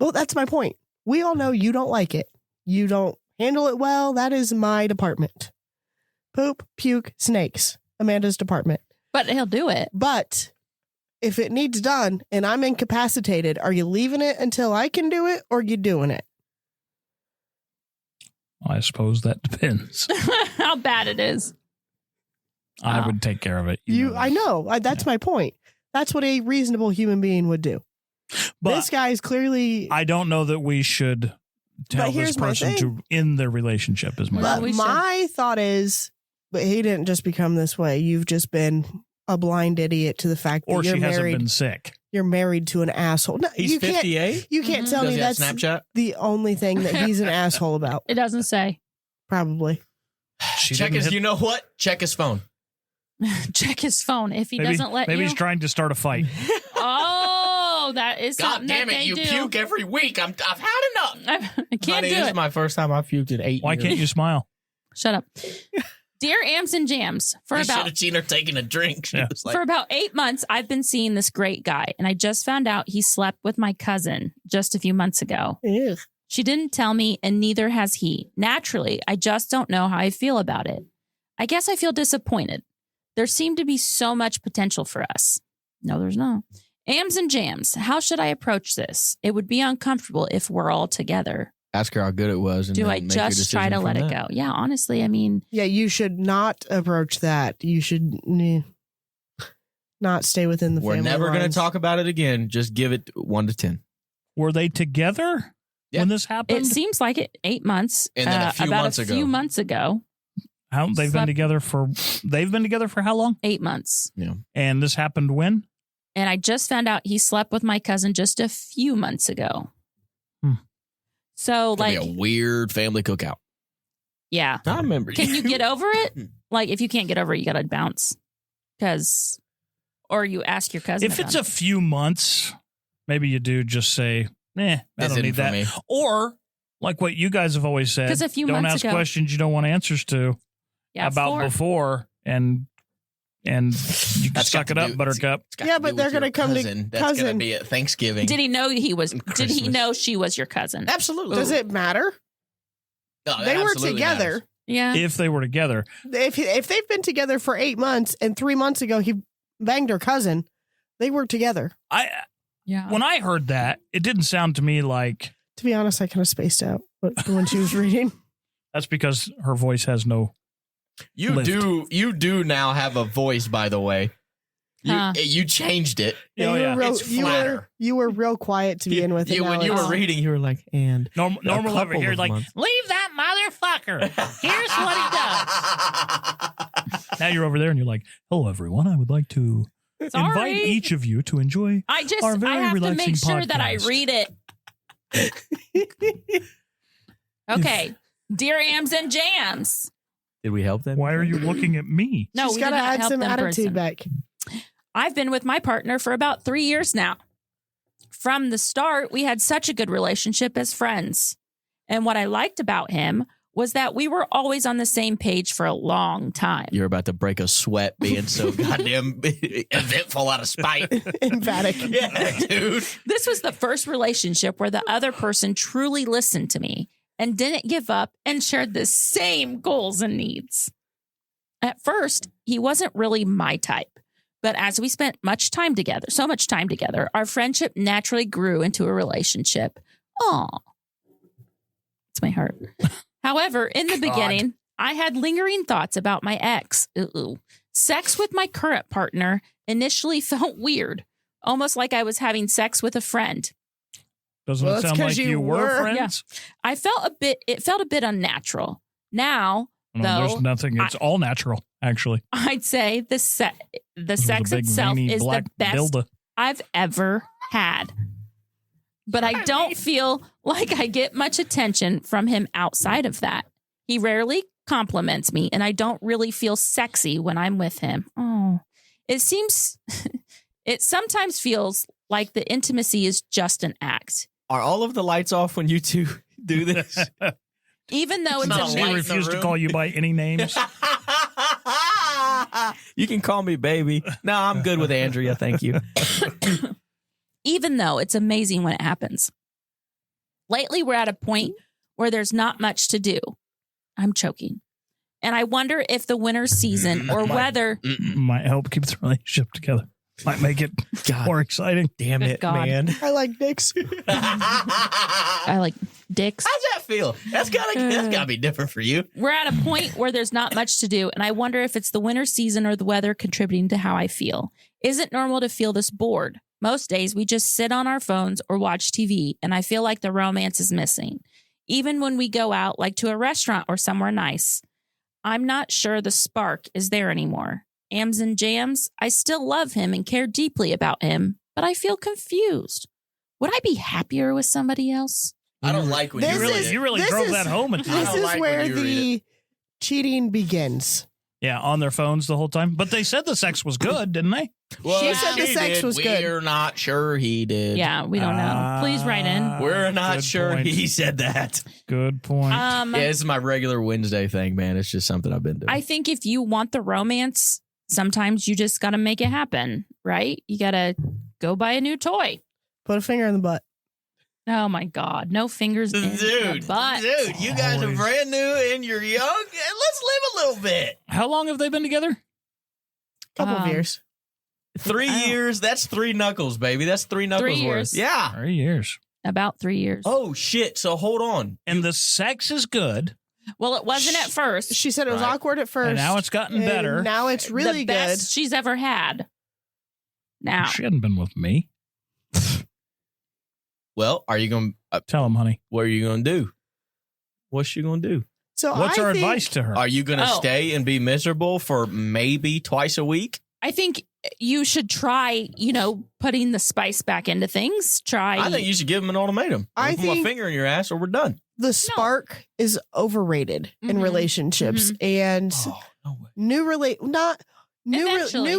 that's my point. We all know you don't like it. You don't handle it well. That is my department. Poop, puke, snakes. Amanda's department. But he'll do it. But if it needs done and I'm incapacitated, are you leaving it until I can do it or are you doing it? I suppose that depends. How bad it is. I would take care of it. I know. That's my point. That's what a reasonable human being would do. But this guy is clearly... I don't know that we should tell this person to end their relationship as much. But my thought is, but he didn't just become this way. You've just been a blind idiot to the fact that or you're she married. hasn't been sick. You're married to an asshole. No, He's 58? You can't tell Does me he have that's Snapchat? the only thing that he's an asshole about. It doesn't say. Probably. Check his, you know what? Check his phone. Check his phone. If he doesn't let maybe you. he's trying to start a fight. Oh, that is God something damn that it, they you do. puke every week. I've had enough. I can't Honey, do this it. is my first time I've puked in 8 years. Why can't you smile? Shut up. Dear Ams and Jams, You should have seen her taking a drink. She was like, for about 8 months, I've been seeing this great guy, and I just found out he slept with my cousin just a few months ago. Ugh. She didn't tell me, and neither has he. Naturally, I just don't know how I feel about it. I guess I feel disappointed. There seemed to be so much potential for us. No, there's not. Ams and Jams, how should I approach this? It would be uncomfortable if we're all together. ask her how good it was. And Do then I make your just try to decision let from it that. go? Yeah, honestly, I mean. Yeah, you should not approach that. You should not stay within the We're family never going lines. to talk about it again. Just give it 1 to 10. Were they together when this happened? It seems like it. 8 months. And then a few about months a ago. few months ago. They've been together for how long? 8 months. Yeah. And this happened when? And I just found out he slept with my cousin just a few months ago. So, It'll like, be a weird family cookout. yeah. I remember. Can you get over it? Like, if you can't get over it, you got to bounce. Or you ask your cousin. If it's a few months, maybe you do just say, I This don't need isn't for that. me. Or, like what you guys have always said, 'Cause a few don't months ask ago- questions you don't want answers to about before, and you can That's suck got it to up, do- Buttercup. Yeah, but they're going to come to That's going to cousin. be at Thanksgiving. Did he know he was? Did he Christmas. know she was your cousin? Absolutely. Does it matter? No, that They were absolutely together. matters. Yeah. If they were together. If they've been together for 8 months and 3 months ago he banged her cousin, they were together. Yeah. When I heard that, it didn't sound to me like. To be honest, I kind of spaced out when she was reading. That's because her voice has no. You lift. do now have a voice, by the way. You changed it. And Oh, yeah. It's flatter. You were real quiet to begin with. and When now you it's- were reading, you were like, and Normal over couple here, of like, months. leave that motherfucker. Here's what he does. Now you're over there and you're like, hello, everyone. I would like to invite Sorry. each of you to enjoy I our very have to relaxing make sure that I podcast. read it. Okay. Dear Ams and Jams. Did we help them? Why are you looking at me? No, She's we got did to not add help some them attitude person. back. I've been with my partner for about 3 years now. From the start, we had such a good relationship as friends. And what I liked about him was that we were always on the same page for a long time. You're about to break a sweat being so goddamn eventful out of spite. Emphatic. Yeah, dude. This was the first relationship where the other person truly listened to me and didn't give up and shared the same goals and needs. At first, he wasn't really my type. But as we spent so much time together, our friendship naturally grew into a relationship. Aw. It's my heart. However, in the beginning, I had lingering thoughts about my ex. Ooh. Sex with my current partner initially felt weird, almost like I was having sex with a friend. Doesn't it sound like you were friends? Yeah. It felt a bit unnatural. Now, though, there's nothing. It's all natural, actually. I'd say the sex itself is the best I've ever had. But I don't feel like I get much attention from him outside of that. He rarely compliments me, and I don't really feel sexy when I'm with him. Oh, it sometimes feels like the intimacy is just an act. Are all of the lights off when you two do this? Even though it's she refused to call you by any names. You can call me baby. No, I'm good with Andrea. Thank you. Even though it's amazing when it happens. Lately, we're at a point where there's not much to do. I'm choking. And I wonder if the winter season or weather might help keep the relationship together. Might make it more exciting. Damn it, man. I like dicks. I like dicks. How's that feel? That's gotta be different for you. We're at a point where there's not much to do, and I wonder if it's the winter season or the weather contributing to how I feel. Is it normal to feel this bored? Most days we just sit on our phones or watch TV, and I feel like the romance is missing. Even when we go out, like to a restaurant or somewhere nice, I'm not sure the spark is there anymore. Ams and Jams, I still love him and care deeply about him, but I feel confused. Would I be happier with somebody else? I don't like when you really drove that home. This is where the cheating begins. Yeah, on their phones the whole time. But they said the sex was good, didn't they? Well, she said the sex was good. We're not sure he did. Yeah, we don't know. Please write in. We're not sure point. he said that. Good point. Yeah, this is my regular Wednesday thing, man. It's just something I've been doing. I think if you want the romance, sometimes you just got to make it happen, right? You got to go buy a new toy. Put a finger in the butt. Oh, my God. No fingers in the butt. Dude, you guys are brand new and you're young. Let's live a little bit. How long have they been together? Couple of years. 3 years. That's 3 knuckles, baby. That's 3 knuckles 3 years. worth. Yeah. 3 years. About 3 years. Oh, shit. So hold on. And the sex is good. Well, it wasn't at first. She said it was awkward at first. And now it's gotten better. Now it's really the best she's ever had. Now. She hadn't been with me. Well, are you going to... Tell him, honey. What are you going to do? What's she going to do? So what's our advice to her? Are you going to stay and be miserable for maybe twice a week? I think you should try, putting the spice back into things. I think you should give him an ultimatum. I Put think my finger in your ass or we're done. The spark is overrated in relationships, and new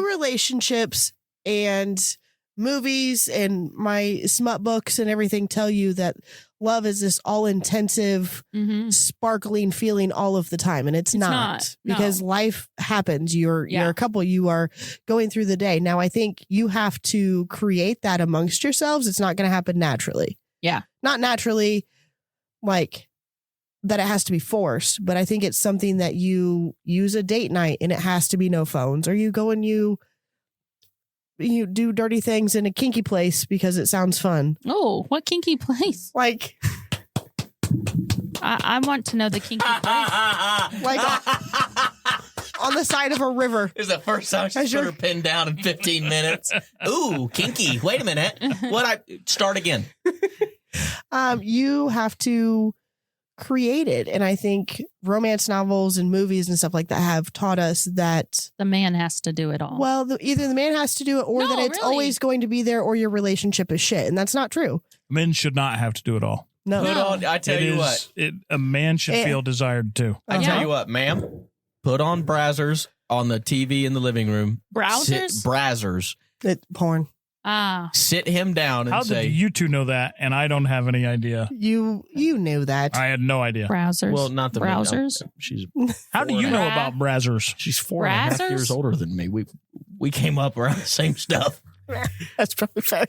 relationships and movies and my smut books and everything tell you that love is this all-intensive, sparkling feeling all of the time, and it's not because life happens. You're a couple. You are going through the day. Now, I think you have to create that amongst yourselves. It's not going to happen naturally. Yeah, not naturally. Like that it has to be forced, but I think it's something that you use a date night and it has to be no phones, or you go and you do dirty things in a kinky place because it sounds fun. Oh, what kinky place? Like I want to know the kinky place. Like on the side of a river. This is the first time she's put her pin down in 15 minutes. Ooh, kinky. Wait a minute. Start again. You have to create it. And I think romance novels and movies and stuff like that have taught us that the man has to do it all. Well, either the man has to do it or that it's always going to be there or your relationship is shit. And that's not true. Men should not have to do it all. No. Put on, I tell you what. A man should feel desired too. I tell you what, ma'am. Put on brazzers on the TV in the living room. Browsers? Brazzers. Porn. Sit him down and How say, did you two know that? And I don't have any idea. You knew that. I had no idea. Browsers. Well, not the browsers. How do you know about brazzers? She's 4.5 years older than me. We came up around the same stuff. That's probably fair.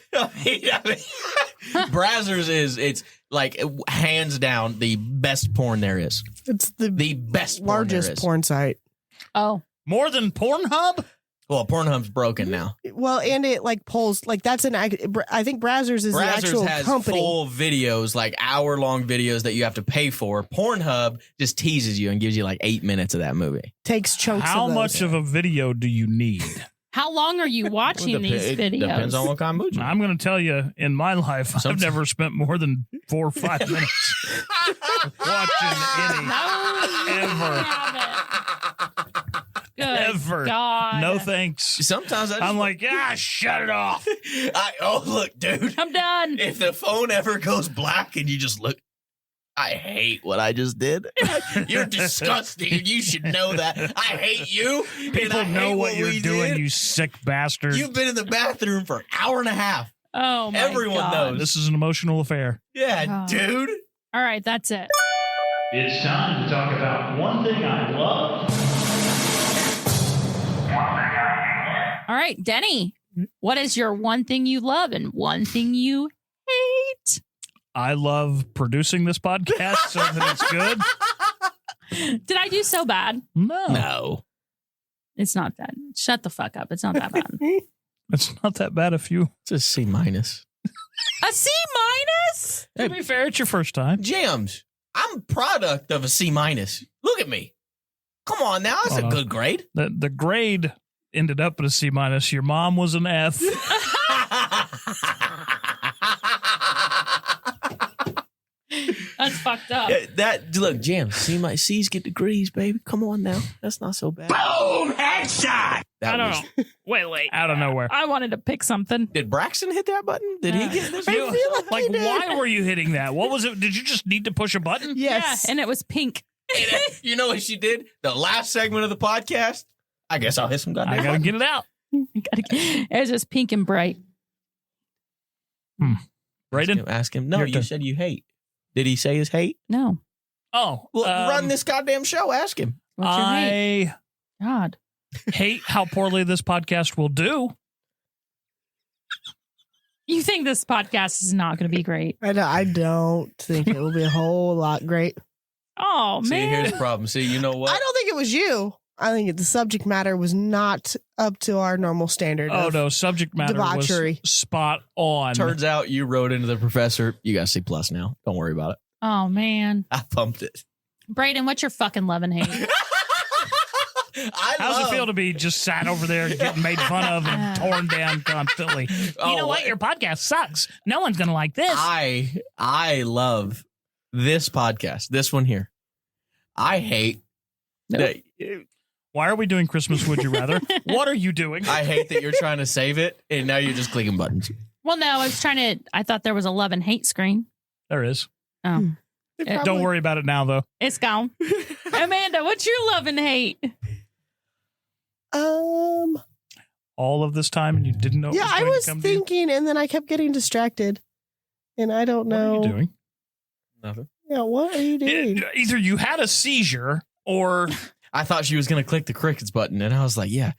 Brazzers it's like hands down the best porn there is. It's the best largest porn site. Oh, more than Pornhub? Well, Pornhub's broken now. Well, and it like pulls like that's I think Brazzers is the actual has company. full videos, like hour-long videos that you have to pay for. Pornhub just teases you and gives you like 8 minutes of that movie. Takes chunks. How of those. much of a video do you need? How long are you watching these videos? Depends on what kind of mood you're in. I'm going to tell you, in my life, I've never spent more than 4 or 5 minutes watching any ever. Good Ever. God. No thanks. Sometimes I'm like, shut it off. Look, dude. I'm done. If the phone ever goes black and you just look, I hate what I just did. You're disgusting. You should know that. I hate you. People know what you're doing, you sick bastard. You've been in the bathroom for an hour and a half. Oh, my Everyone God. knows. This is an emotional affair. Yeah, dude. All right, that's it. It's time to talk about one thing I love. All right, Denny, what is your one thing you love and one thing you hate? I love producing this podcast so that it's good. Did I do so bad? No. It's not that. Shut the fuck up. It's not that bad. It's not that bad if you... It's a C-. A C-? To be fair, it's your first time. Jams, I'm a product of a C-. Look at me. Come on now. That's a good grade. The grade ended up at a C-. Your mom was an F. That's fucked up. Look, Jams, C's get degrees, baby. Come on now. That's not so bad. Boom! Headshot! I don't know. Wait. Out of nowhere. I wanted to pick something. Did Braxton hit that button? Did he get this? Why were you hitting that? What was it? Did you just need to push a button? Yes. Yeah, and it was pink. You know what she did? The last segment of the podcast. I guess I'll hit some goddamn. I gotta get it out. It was just pink and bright. Brayden? Ask him. No, you said you hate. Did he say his hate? No. Oh, well, run this goddamn show. Ask him. What's your hate? God. Hate how poorly this podcast will do. You think this podcast is not going to be great? I don't think it will be a whole lot great. Oh, See, man. here's the problem. See, you know what? I don't think it was you. I think the subject matter was not up to our normal standard. Oh, no. Subject matter debauchery. was spot on. Turns out you wrote into the professor. You got C+ now. Don't worry about it. Oh, man. I pumped it. Brayden, what's your fucking love and hate? How's it feel to be just sat over there getting made fun of and torn down constantly? You know what? Your podcast sucks. No one's going to like this. I love this podcast. This one here. I hate that. Why are we doing Christmas Would You Rather? What are you doing? I hate that you're trying to save it and now you're just clicking buttons. Well, no, I thought there was a love and hate screen. There is. Oh. Don't worry about it now, though. It's gone. Amanda, what's your love and hate? All of this time and you didn't know. Yeah, I was thinking, and then I kept getting distracted, and I don't know. What are you doing? Nothing. Yeah, what are you doing? Either you had a seizure or I thought she was going to click the crickets button, and I was like, "Yeah,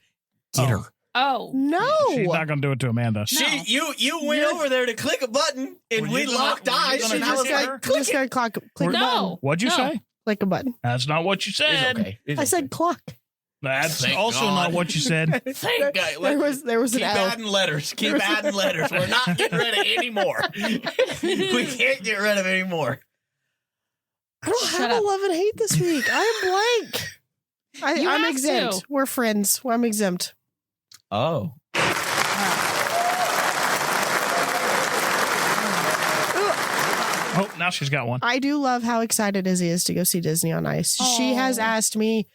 get her." Oh no, she's not going to do it to Amanda. You went over there to click a button, and we locked eyes, and I was like, "Click a button." What'd you say? Click a button. That's not what you said. It's okay. I said clock. That's Thank also God. not what you said. Thank God. There was Keep an L. adding letters. Keep adding letters. We're not getting rid of any more. We can't get rid of any more. I don't have a love and hate this week. I'm blank. I'm exempt. to. We're friends. I'm exempt. Oh. Oh, now she's got one. I do love how excited Izzy is to go see Disney on Ice. She has asked me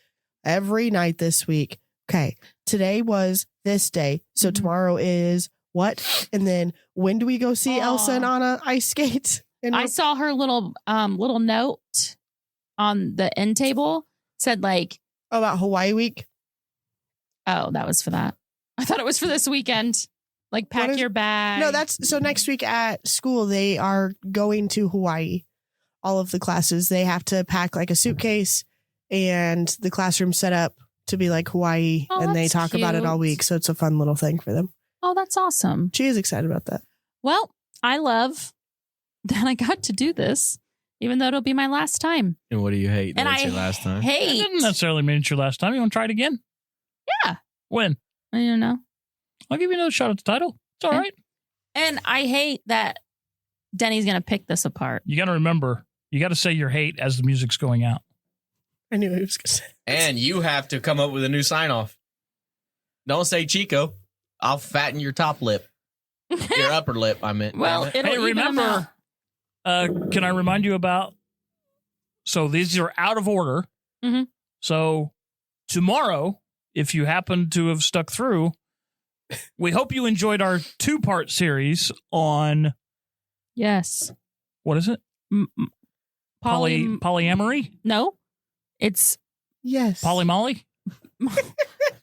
every night this week, okay, today was this day, so tomorrow is what? And then when do we go see Elsa and Anna ice skate? And I saw her little note on the end table said like about Hawaii week. Oh, that was for that. I thought it was for this weekend. Like pack your bag. No, that's so next week at school they are going to Hawaii. All of the classes they have to pack like a suitcase and the classroom set up to be like Hawaii, and they talk about it all week. So it's a fun little thing for them. Oh, that's awesome. She is excited about that. Well, I love that I got to do this, even though it'll be my last time. And what do you hate? And That's I your last time. hate. It didn't necessarily mean it's your last time. You want to try it again? Yeah. When? You know? I'll give you another shot at the title. It's all right. And I hate that Denny's going to pick this apart. You got to remember, you got to say your hate as the music's going out. I knew he was going to say. And you have to come up with a new sign off. Don't say Chico. I'll fatten your top lip. Your upper lip, I meant. Well, hey, remember, can I remind you about, so these are out of order. Mm-hmm. So tomorrow, if you happen to have stuck through, we hope you enjoyed our 2-part series on. Yes. What is it? Polyamory? No. It's. Yes. Polymolly?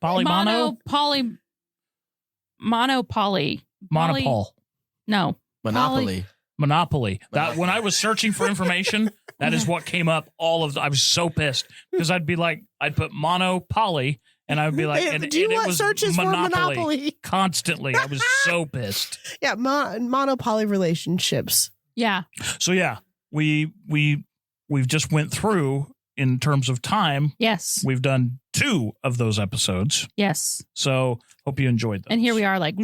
Polymono? Monopol. No. Monopoly. That when I was searching for information, that is what came up. I was so pissed because I'd put monopoly and I would be like, and do you it want was searches for Monopoly? Constantly. I was so pissed. Yeah, monopoly relationships. Yeah. So yeah, we've just went through in terms of time. Yes. We've done 2 of those episodes. Yes. So hope you enjoyed them. And here we are, like,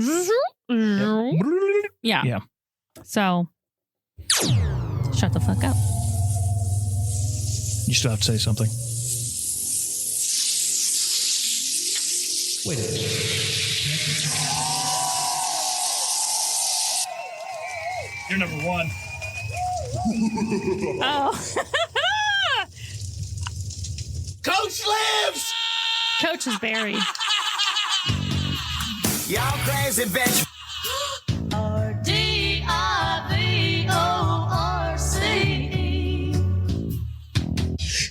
yeah. So shut the fuck up. You still have to say something. Wait a minute. You're number 1. Oh. Coach lives! Coach is buried. Y'all crazy bitch. RDIVORCE.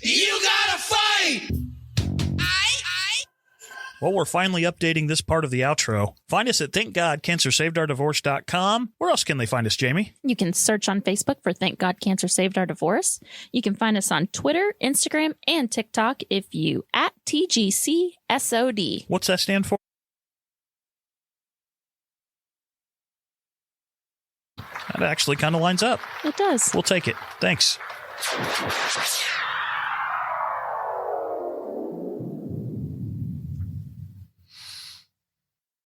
You gotta fight! Well, we're finally updating this part of the outro. Find us at thankgodcancersavedourdivorce.com. Where else can they find us, Jamie? You can search on Facebook for Thank God Cancer Saved Our Divorce. You can find us on Twitter, Instagram, and TikTok if you at TGCSOD. What's that stand for? That actually kind of lines up. It does. We'll take it. Thanks.